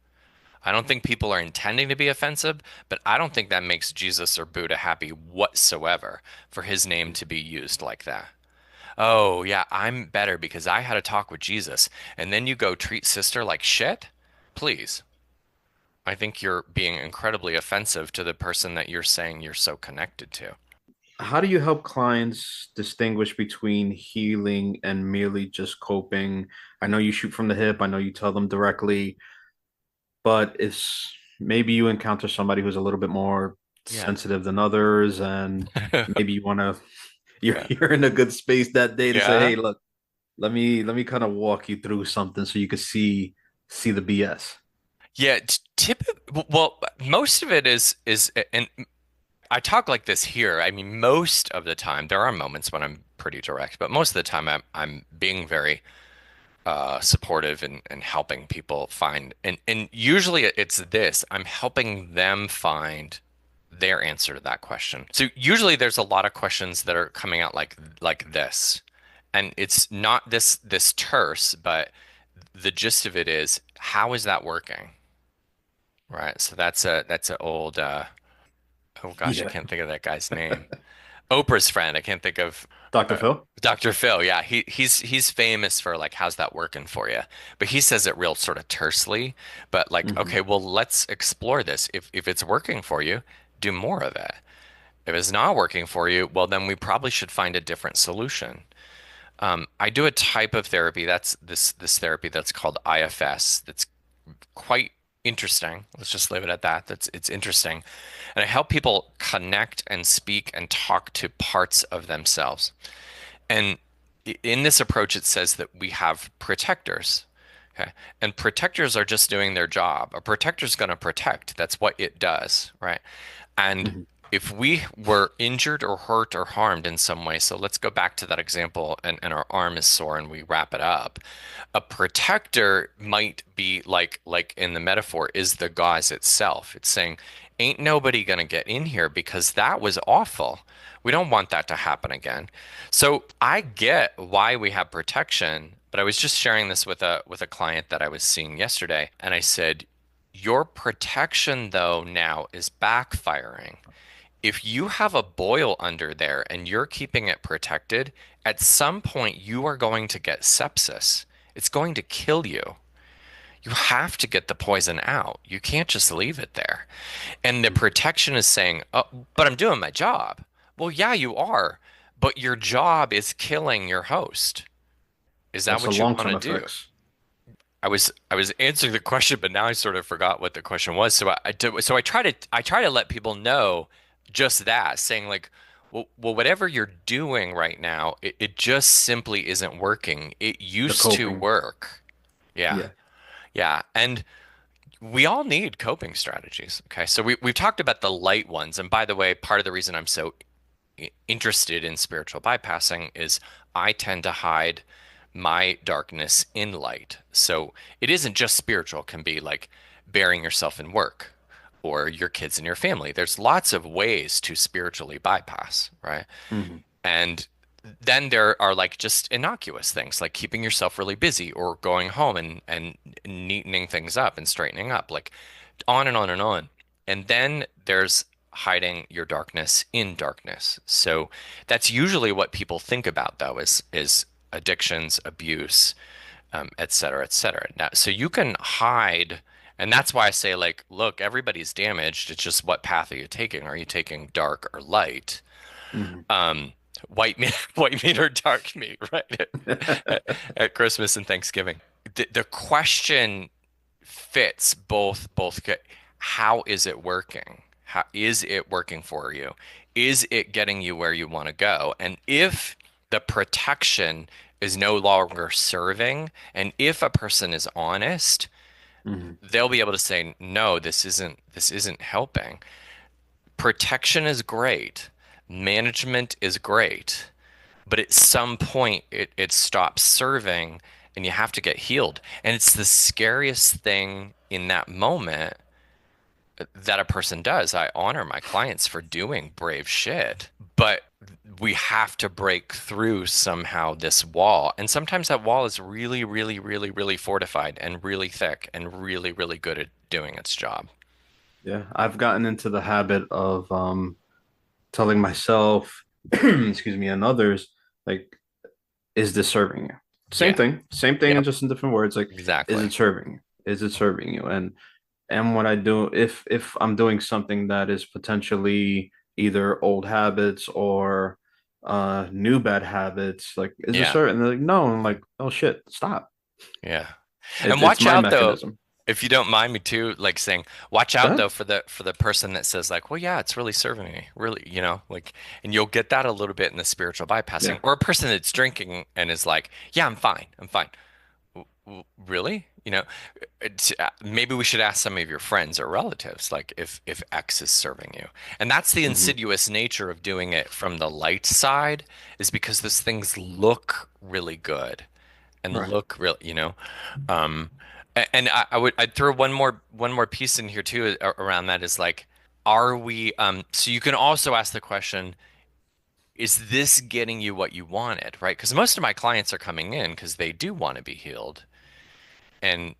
I don't think people are intending to be offensive, but I don't think that makes Jesus or Buddha happy whatsoever for his name to be used like that. Oh, yeah, I'm better because I had a talk with Jesus. And then you go treat sister like shit? Please. I think you're being incredibly offensive to the person that you're saying you're so connected to. How do you help clients distinguish between healing and merely just coping? I know you shoot from the hip, I know you tell them directly, but it's maybe you encounter somebody who's a little bit more Yeah. sensitive than others, and maybe you want to you're Yeah. you're in a good space that day to say, Yeah. hey, look, let me kind of walk you through something so you could see the BS. Yeah, well, most of it is, and I talk like this here. I mean, most of the time, there are moments when I'm pretty direct, but most of the time, I'm being very supportive and helping people find, and usually it's this. I'm helping them find their answer to that question. So usually, there's a lot of questions that are coming out like this, and it's not this terse, but the gist of it is, how is that working? Right. So that's a old oh gosh, I Yeah. can't think of that guy's name. Oprah's friend. I can't think of Dr. Phil? Dr. Phil. Yeah, he's famous for like how's that working for you? But he says it real sort of tersely, but like Hmm. okay, well let's explore this. If it's working for you, do more of it. If it's not working for you, well then we probably should find a different solution. I do a type of therapy that's this therapy that's called IFS. That's quite interesting. Let's just leave it at that. It's interesting. And I help people connect and speak and talk to parts of themselves. And in this approach, it says that we have protectors. Okay. And protectors are just doing their job. A protector is going to protect. That's what it does, right? And Hmm. if we were injured or hurt or harmed in some way, so let's go back to that example, and our arm is sore and we wrap it up. A protector might be like in the metaphor is the gauze itself. It's saying, ain't nobody gonna get in here because that was awful. We don't want that to happen again. So I get why we have protection, but I was just sharing this with a client that I was seeing yesterday, and I said, your protection, though, now is backfiring. If you have a boil under there and you're keeping it protected, at some point you are going to get sepsis. It's going to kill you. You have to get the poison out. You can't just leave it there. And the protection is saying, oh, but I'm doing my job. Well, yeah, you are, but your job is killing your host. Is that That's the what you want long-term to do? effects. I was answering the question, but now I sort of forgot what the question was. So I try to let people know just that, saying like, well, whatever you're doing right now, it just simply isn't working. It The used to coping. work. Yeah, Yeah. yeah, and we all need coping strategies. Okay, so we've talked about the light ones, and by the way, part of the reason I'm so interested in spiritual bypassing is I tend to hide my darkness in light. So it isn't just spiritual, it can be like burying yourself in work or your kids and your family. There's lots of ways to spiritually bypass, right? Hmm. And then there are like just innocuous things like keeping yourself really busy or going home and neatening things up and straightening up, like on and on and on. And then there's hiding your darkness in darkness. So that's usually what people think about though is addictions, abuse, et cetera, et cetera. Now, so you can hide, and that's why I say like, look, everybody's damaged. It's just what path are you taking? Are you taking dark or light? Hmm. White meat, white meat or dark meat, right? At Christmas and Thanksgiving. The question fits both. How is it working? How is it working for you? Is it getting you where you want to go? And if the protection is no longer serving, and if a person is honest, Hmm. they'll be able to say, no, this isn't helping. Protection is great. Management is great. But at some point, it stops serving and you have to get healed. And it's the scariest thing in that moment that a person does. I honor my clients for doing brave shit, but we have to break through somehow this wall. And sometimes that wall is really, really, really, really fortified and really thick and really, really good at doing its job. Yeah. I've gotten into the habit of telling myself, excuse me, and others, like, is this serving you? Yeah. Same thing, and Yep. just in different words. Like, is Exactly. it serving you? Is it serving you? And And what I do, if I'm doing something that is potentially either old habits or new bad habits, like is it Yeah. certain? They're like, no, I'm like, oh shit, stop. Yeah. And It's watch my out though, mechanism. if you don't mind me too, like saying, watch Go out ahead. though for the person that says like, well, yeah, it's really serving me, really, like, and you'll get that a little bit in the spiritual bypassing, Yeah. or a person that's drinking and is like, yeah, I'm fine, I'm fine. Really? Maybe we should ask some of your friends or relatives, like if X is serving you. And that's the Hmm. insidious nature of doing it from the light side, is because those things look really good and Right. look real, um, and I'd throw one more piece in here too around that is like, are we so you can also ask the question, is this getting you what you wanted, right? Because most of my clients are coming in because they do want to be healed. And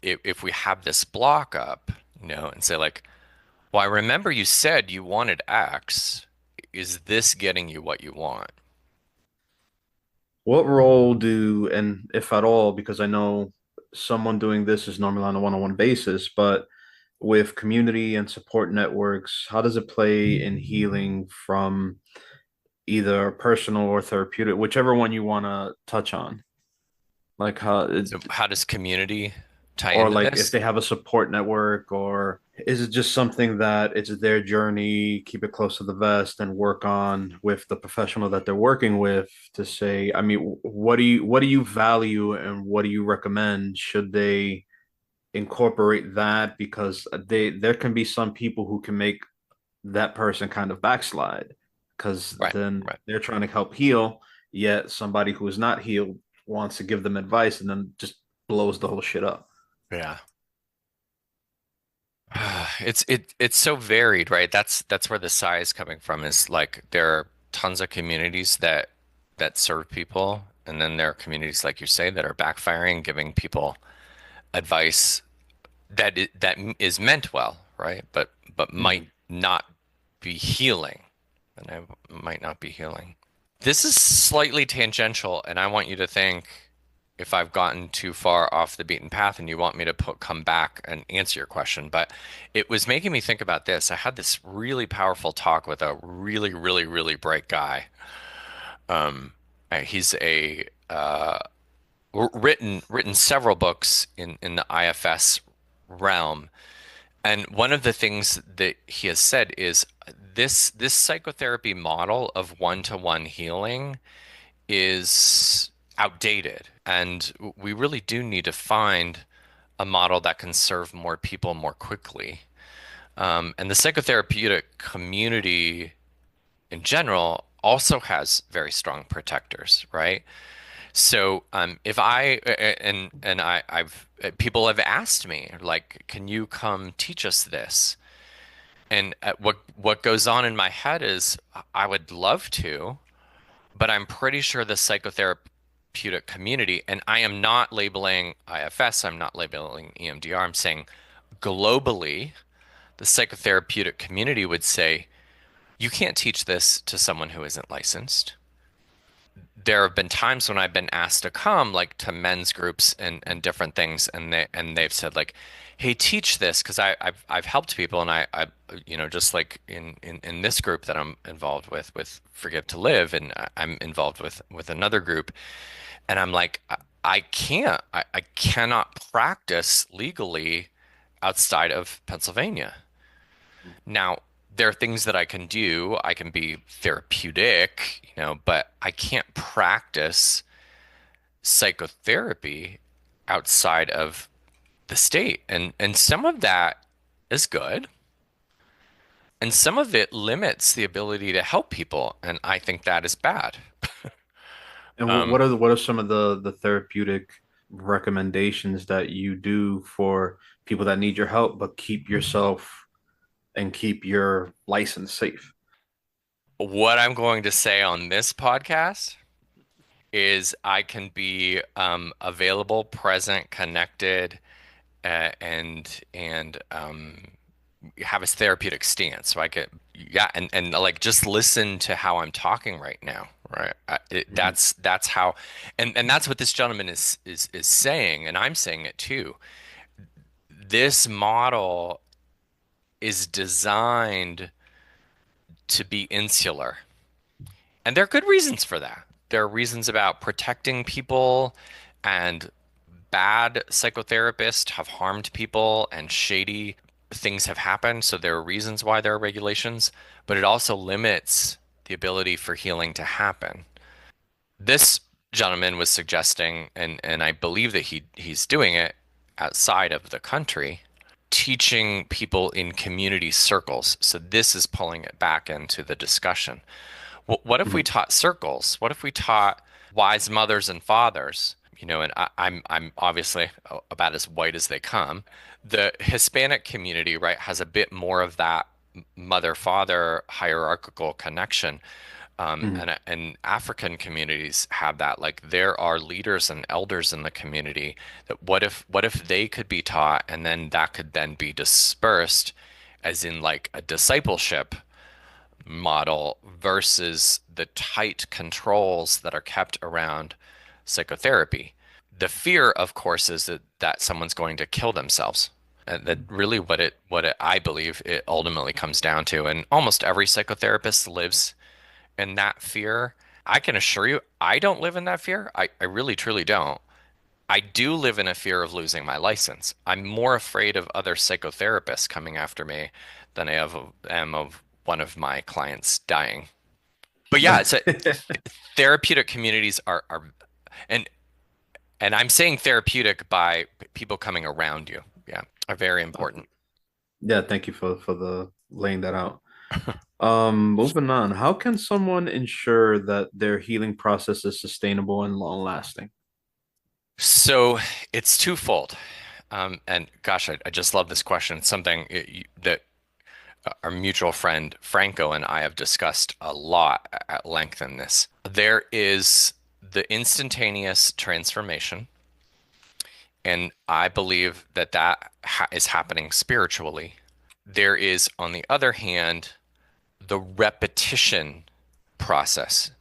if we have this block up, and say like, well, I remember you said you wanted X. Is this getting you what you want? What role do, and if at all, because I know someone doing this is normally on a one-on-one basis, but with community and support networks, how does it play in healing from either personal or therapeutic, whichever one you want to touch on? Like how it, So how does community tie or into like if this? they have a support network, or is it just something that it's their journey, keep it close to the vest and work on with the professional that they're working with to say, I mean, what do you value and what do you recommend? Should they incorporate that? Because there can be some people who can make that person kind of backslide because Right, then right. they're trying to help heal, yet somebody who is not healed wants to give them advice and then just blows the whole shit up. Yeah. It's so varied, right? That's where the sigh is coming from, is like there are tons of communities that serve people, and then there are communities like you say that are backfiring, giving people advice that is meant well, right? But might Mhm. not be healing, and I might not be healing. This is slightly tangential, and I want you to think if I've gotten too far off the beaten path and you want me to come back and answer your question. But it was making me think about this. I had this really powerful talk with a really, really, really bright guy. He's a written several books in the IFS realm. And one of the things that he has said is this psychotherapy model of one-to-one healing is outdated, and we really do need to find a model that can serve more people more quickly. And the psychotherapeutic community in general also has very strong protectors, right? So if I and I've people have asked me like, can you come teach us this? And what goes on in my head is I would love to, but I'm pretty sure the psychotherapeutic community, and I am not labeling IFS, I'm not labeling EMDR, I'm saying globally, the psychotherapeutic community would say, you can't teach this to someone who isn't licensed. There have been times when I've been asked to come like to men's groups and different things, and they've said like, hey, teach this, because I've helped people, and I just like in this group that I'm involved with Forgive to Live, and I'm involved with another group, and I'm like, I can't, I cannot practice legally outside of Pennsylvania. Now, there are things that I can do. I can be therapeutic, but I can't practice psychotherapy outside of the state. And some of that is good, and some of it limits the ability to help people, and I think that is bad. And Um, what are some of the therapeutic recommendations that you do for people that need your help, but keep yourself and keep your license safe? what I'm going to say on this podcast is I can be available, present, connected, and have a therapeutic stance. So I could, yeah, and like just listen to how I'm talking right now, right? Mhm. That's how, and that's what this gentleman is saying, and I'm saying it too. this model is designed to be insular. And there are good reasons for that. There are reasons about protecting people, and bad psychotherapists have harmed people and shady things have happened. So there are reasons why there are regulations, but it also limits the ability for healing to happen. This gentleman was suggesting, and I believe that he's doing it outside of the country, teaching people in community circles. So this is pulling it back into the discussion. What if we Mhm. taught circles? What if we taught wise mothers and fathers? You know, and I'm obviously about as white as they come. The Hispanic community, right, has a bit more of that mother-father hierarchical connection. Mhm. And African communities have that. Like there are leaders and elders in the community that what if they could be taught and then that could then be dispersed as in like a discipleship model versus the tight controls that are kept around psychotherapy. The fear, of course, is that someone's going to kill themselves. And that really I believe it ultimately comes down to. And almost every psychotherapist lives in that fear. I can assure you, I don't live in that fear. I really truly don't. I do live in a fear of losing my license. I'm more afraid of other psychotherapists coming after me than am of one of my clients dying. But yeah, it's a, therapeutic communities are and and I'm saying therapeutic by people coming around you. Yeah, are very Uh, important. yeah, thank you for the laying that out. Moving on. How can someone ensure that their healing process is sustainable and long lasting? So it's twofold. And gosh, I just love this question. It's something that our mutual friend Franco and I have discussed a lot at length in this. There is the instantaneous transformation, and I believe that is happening spiritually. There is, on the other hand, the repetition process.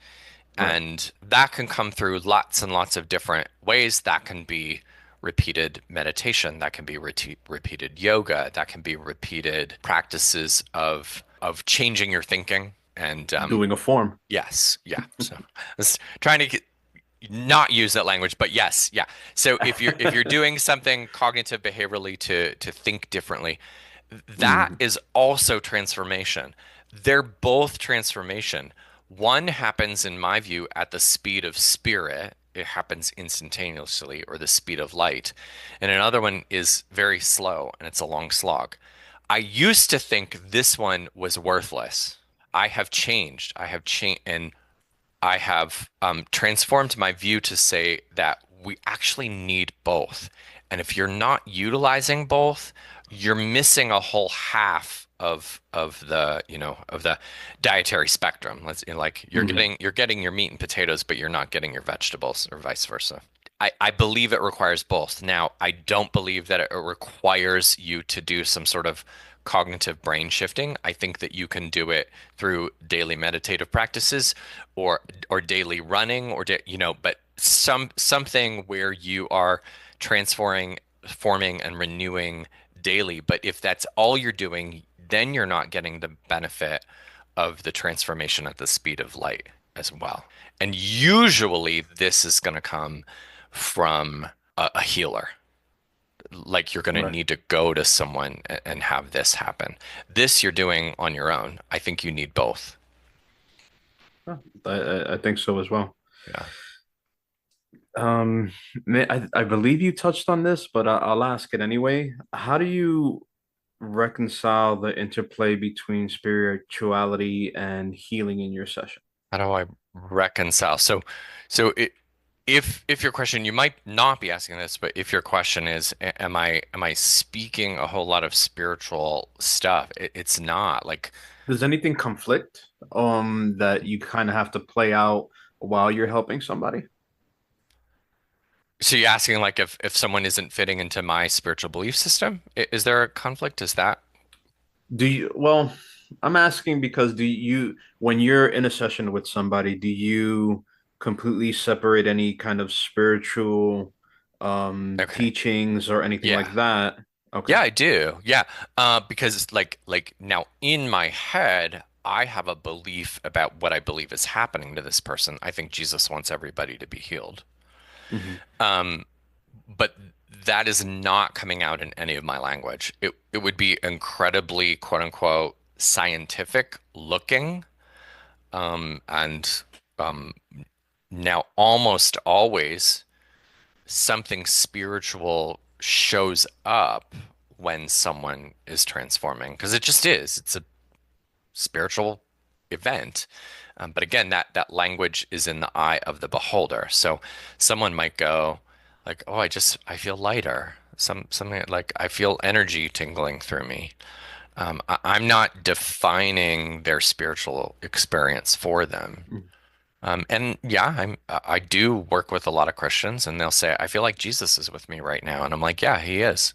Right. And that can come through lots and lots of different ways. That can be repeated meditation, that can be repeated yoga, that can be repeated practices of changing your thinking. And Doing a form. yes, yeah. So I was trying to not use that language, but yes, yeah. So if you're doing something cognitive behaviorally to think differently, that Mhm. is also transformation. They're both transformation. One happens, in my view, at the speed of spirit. It happens instantaneously, or the speed of light. And another one is very slow, and it's a long slog. I used to think this one was worthless. I have changed. I have changed, and I have transformed my view to say that we actually need both. And if you're not utilizing both, you're missing a whole half of the, of the dietary spectrum. Like Mhm. you're getting your meat and potatoes, but you're not getting your vegetables, or vice versa. I believe it requires both. Now, I don't believe that it requires you to do some sort of cognitive brain shifting. I think that you can do it through daily meditative practices, or daily running, but something where you are transforming, forming and renewing daily. But if that's all you're doing, then you're not getting the benefit of the transformation at the speed of light as well. And usually this is going to come from a healer. Like you're going to Right. need to go to someone and have this happen. This you're doing on your own. I think you need both. Yeah, I think so as well. Yeah. Um, I believe you touched on this, but I'll ask it anyway. How do you reconcile the interplay between spirituality and healing in your session? How do I reconcile? If your question, you might not be asking this, but if your question is, am I speaking a whole lot of spiritual stuff? It's not like. Does anything conflict that you kind of have to play out while you're helping somebody? So you're asking like if someone isn't fitting into my spiritual belief system, is there a conflict? Is that Do you, well, I'm asking because do you, when you're in a session with somebody, do you completely separate any kind of spiritual okay? teachings or anything Yeah. like that? Okay. Yeah, I do. Yeah. Because like now in my head, I have a belief about what I believe is happening to this person. I think Jesus wants everybody to be healed. Hmm. But that is not coming out in any of my language. It would be incredibly quote unquote scientific looking. And um, now almost always something spiritual shows up when someone is transforming because it just is. It's a spiritual event. But again, that language is in the eye of the beholder. So someone might go like, "Oh, I feel lighter." Something like I feel energy tingling through me. I'm not defining their spiritual experience for them. And yeah, I do work with a lot of Christians, and they'll say, "I feel like Jesus is with me right now," and I'm like, "Yeah, he is."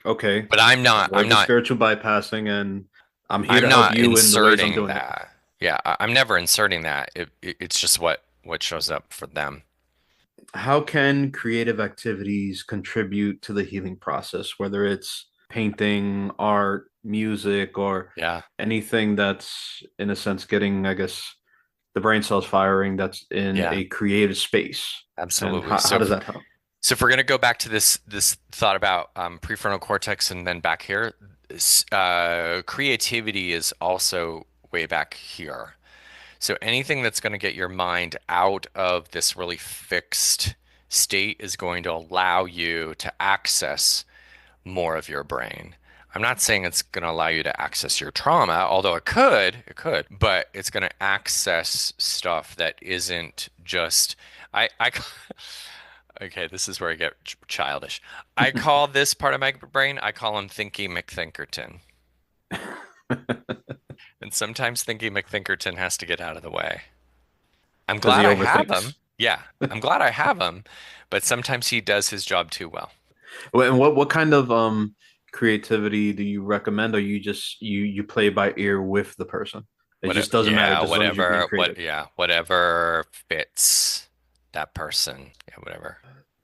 Okay. But I'm not. Avoid the spiritual bypassing, and I'm here I'm to help not you in the ways I'm inserting doing it. that. Yeah, I'm never inserting that. It's just what shows up for them. How can creative activities contribute to the healing process, whether it's painting, art, music, or Yeah, anything that's, in a sense, getting, I guess, the brain cells firing that's in yeah, a creative space? And absolutely. how does that help? So if we're gonna go back to this thought about prefrontal cortex and then back here, creativity is also way back here. So anything that's going to get your mind out of this really fixed state is going to allow you to access more of your brain. I'm not saying it's going to allow you to access your trauma, although it could, but it's going to access stuff that isn't just I okay, this is where I get childish. I call this part of my brain, I call him Thinky McThinkerton. And sometimes Thinky McThinkerton has to get out of the way. I'm Because glad he I have overthinks. him. Yeah, I'm glad I have him, but sometimes he does his job too well. And what kind of creativity do you recommend, or you just you play by ear with the person? It What, just doesn't matter, yeah, just as long as you're being whatever, creative. whatever fits that person. Yeah, whatever.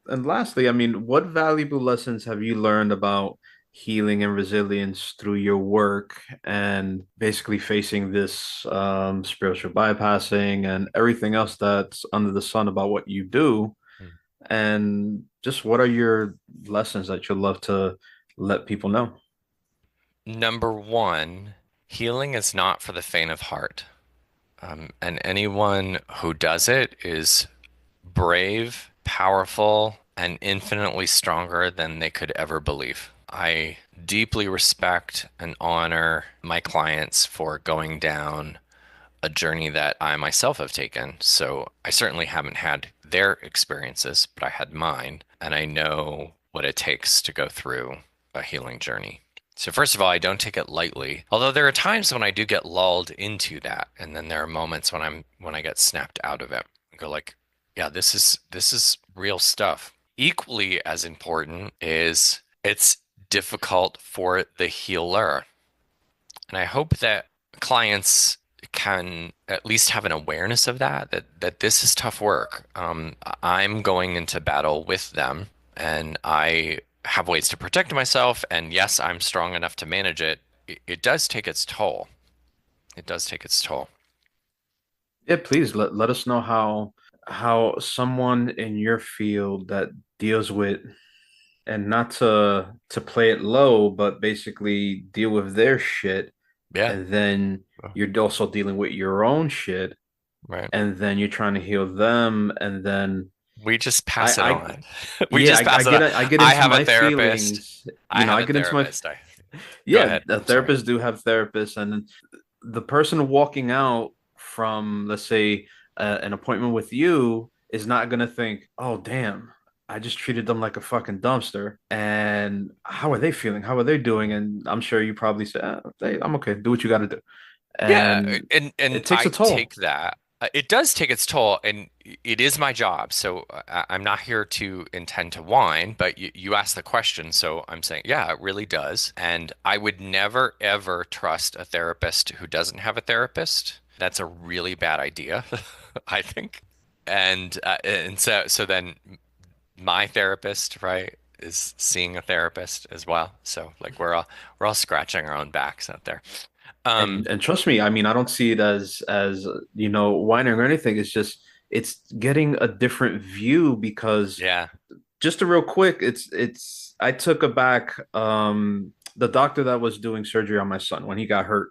And lastly, I mean, what valuable lessons have you learned about healing and resilience through your work and basically facing this spiritual bypassing and everything else that's under the sun about what you do? Hmm. And just what are your lessons that you'd love to let people know? Number one, healing is not for the faint of heart. And anyone who does it is brave, powerful, and infinitely stronger than they could ever believe. I deeply respect and honor my clients for going down a journey that I myself have taken. So I certainly haven't had their experiences, but I had mine, and I know what it takes to go through a healing journey. So first of all, I don't take it lightly. Although there are times when I do get lulled into that, and then there are moments when I get snapped out of it. I go like, yeah, this is real stuff. Equally as important is it's difficult for the healer. And I hope that clients can at least have an awareness of that this is tough work. I'm going into battle with them, and I have ways to protect myself. And yes, I'm strong enough to manage it. It does take its toll. It does take its toll. Yeah, please let us know how someone in your field that deals with, and not to play it low, but basically deal with their shit, Yeah, and then you're also dealing with your own shit, right. and then you're trying to heal them, and then We just pass it I on. We yeah, just pass it on. I get I into have a my therapist. feelings, I have I a get into my, therapist. I go yeah, ahead. the I'm sorry. therapists do have therapists, and the person walking out from, let's say, an appointment with you is not gonna think, "Oh, damn, I just treated them like a fucking dumpster." And how are they feeling? How are they doing? And I'm sure you probably say, hey, "I'm okay. Do what you got to do." Yeah, And and it takes a I toll. take that. It does take its toll, and it is my job. So I'm not here to intend to whine, but you asked the question, so I'm saying, yeah, it really does. And I would never ever trust a therapist who doesn't have a therapist. That's a really bad idea, I think. And so then my therapist, right? is seeing a therapist as well. So like we're all scratching our own backs out there. Um, And trust me, I mean, I don't see it as whining or anything. It's just it's getting a different view because yeah, just a real quick, it's I took aback the doctor that was doing surgery on my son when he got hurt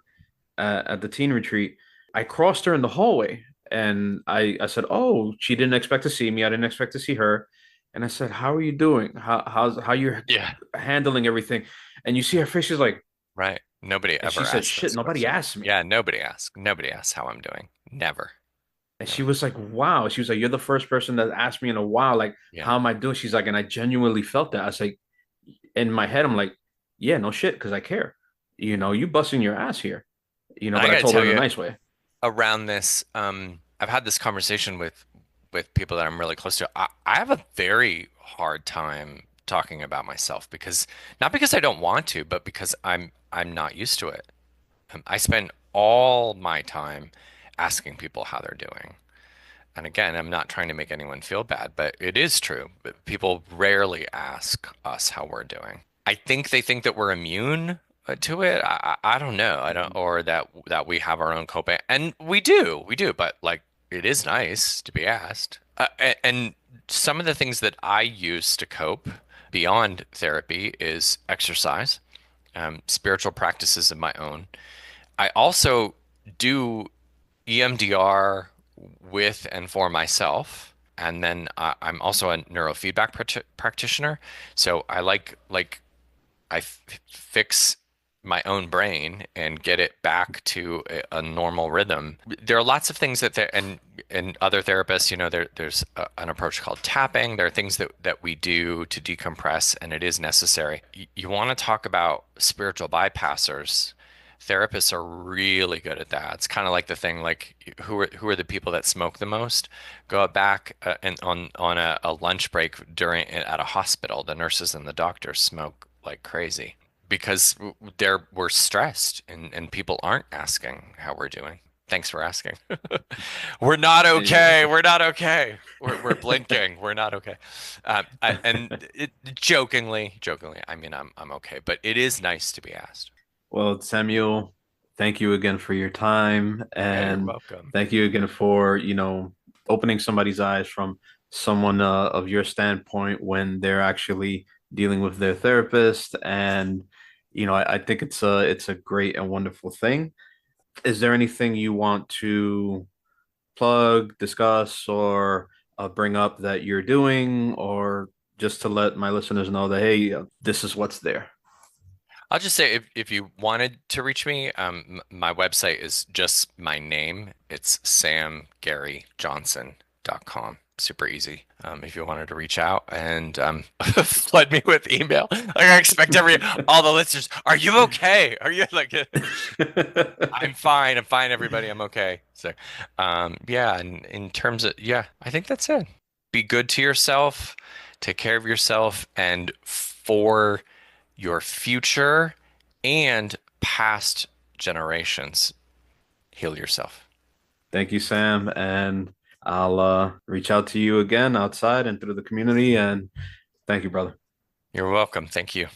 at the teen retreat. I crossed her in the hallway and I said, "Oh, she didn't expect to see me. I didn't expect to see her." And I said, "How are you doing? How you're yeah, handling everything?" And you see her face, she's like, right. Nobody and she ever said, asked "Shit, those nobody questions. asked me." Yeah, nobody asked. Nobody asked how I'm doing. Never. And No. she was like, "Wow." She was like, "You're the first person that asked me in a while, like, Yeah. how am I doing?" She's like, and I genuinely felt that. I was like, in my head, I'm like, "Yeah, no shit, because I care. You busting your ass here, And I but I got to told her tell in a you, nice way. around this, I've had this conversation with people that I'm really close to. I have a very hard time talking about myself because not because I don't want to, but because I'm not used to it. I spend all my time asking people how they're doing. And again, I'm not trying to make anyone feel bad, but it is true. But people rarely ask us how we're doing. I think they think that we're immune to it. I don't know. I don't, or that we have our own coping, and we do. But like, it is nice to be asked. And some of the things that I use to cope beyond therapy is exercise, spiritual practices of my own. I also do EMDR with and for myself. And then I'm also a neurofeedback practitioner. So I like fix my own brain and get it back to a normal rhythm. There are lots of things that and other therapists, there's an approach called tapping. There are things that we do to decompress, and it is necessary. You want to talk about spiritual bypassers. Therapists are really good at that. It's kind of like the thing, like who are the people that smoke the most? Go back and on a lunch break during at a hospital, the nurses and the doctors smoke like crazy because we're stressed and people aren't asking how we're doing. Thanks for asking. We're not Yeah. okay. We're not okay. We're blinking. We're not okay. Jokingly, I mean, I'm okay, but it is nice to be asked. Well, Samuel, thank you again for your time, Yeah, you're and welcome. thank you again for opening somebody's eyes from someone of your standpoint when they're actually dealing with their therapist. And I think it's a great and wonderful thing. Is there anything you want to plug, discuss, or bring up that you're doing, or just to let my listeners know that hey, this is what's there? I'll just say if you wanted to reach me, my website is just my name. It's samgaryjohnson.com. Super easy. If you wanted to reach out and flood me with email, like I expect all the listeners. Are you okay? Are you like? I'm fine. I'm fine, everybody. I'm okay. So, yeah. And in terms of, yeah, I think that's it. Be good to yourself, take care of yourself, and for your future and past generations, heal yourself. Thank you, Sam. And I'll reach out to you again outside and through the community. And thank you, brother. You're welcome. Thank you.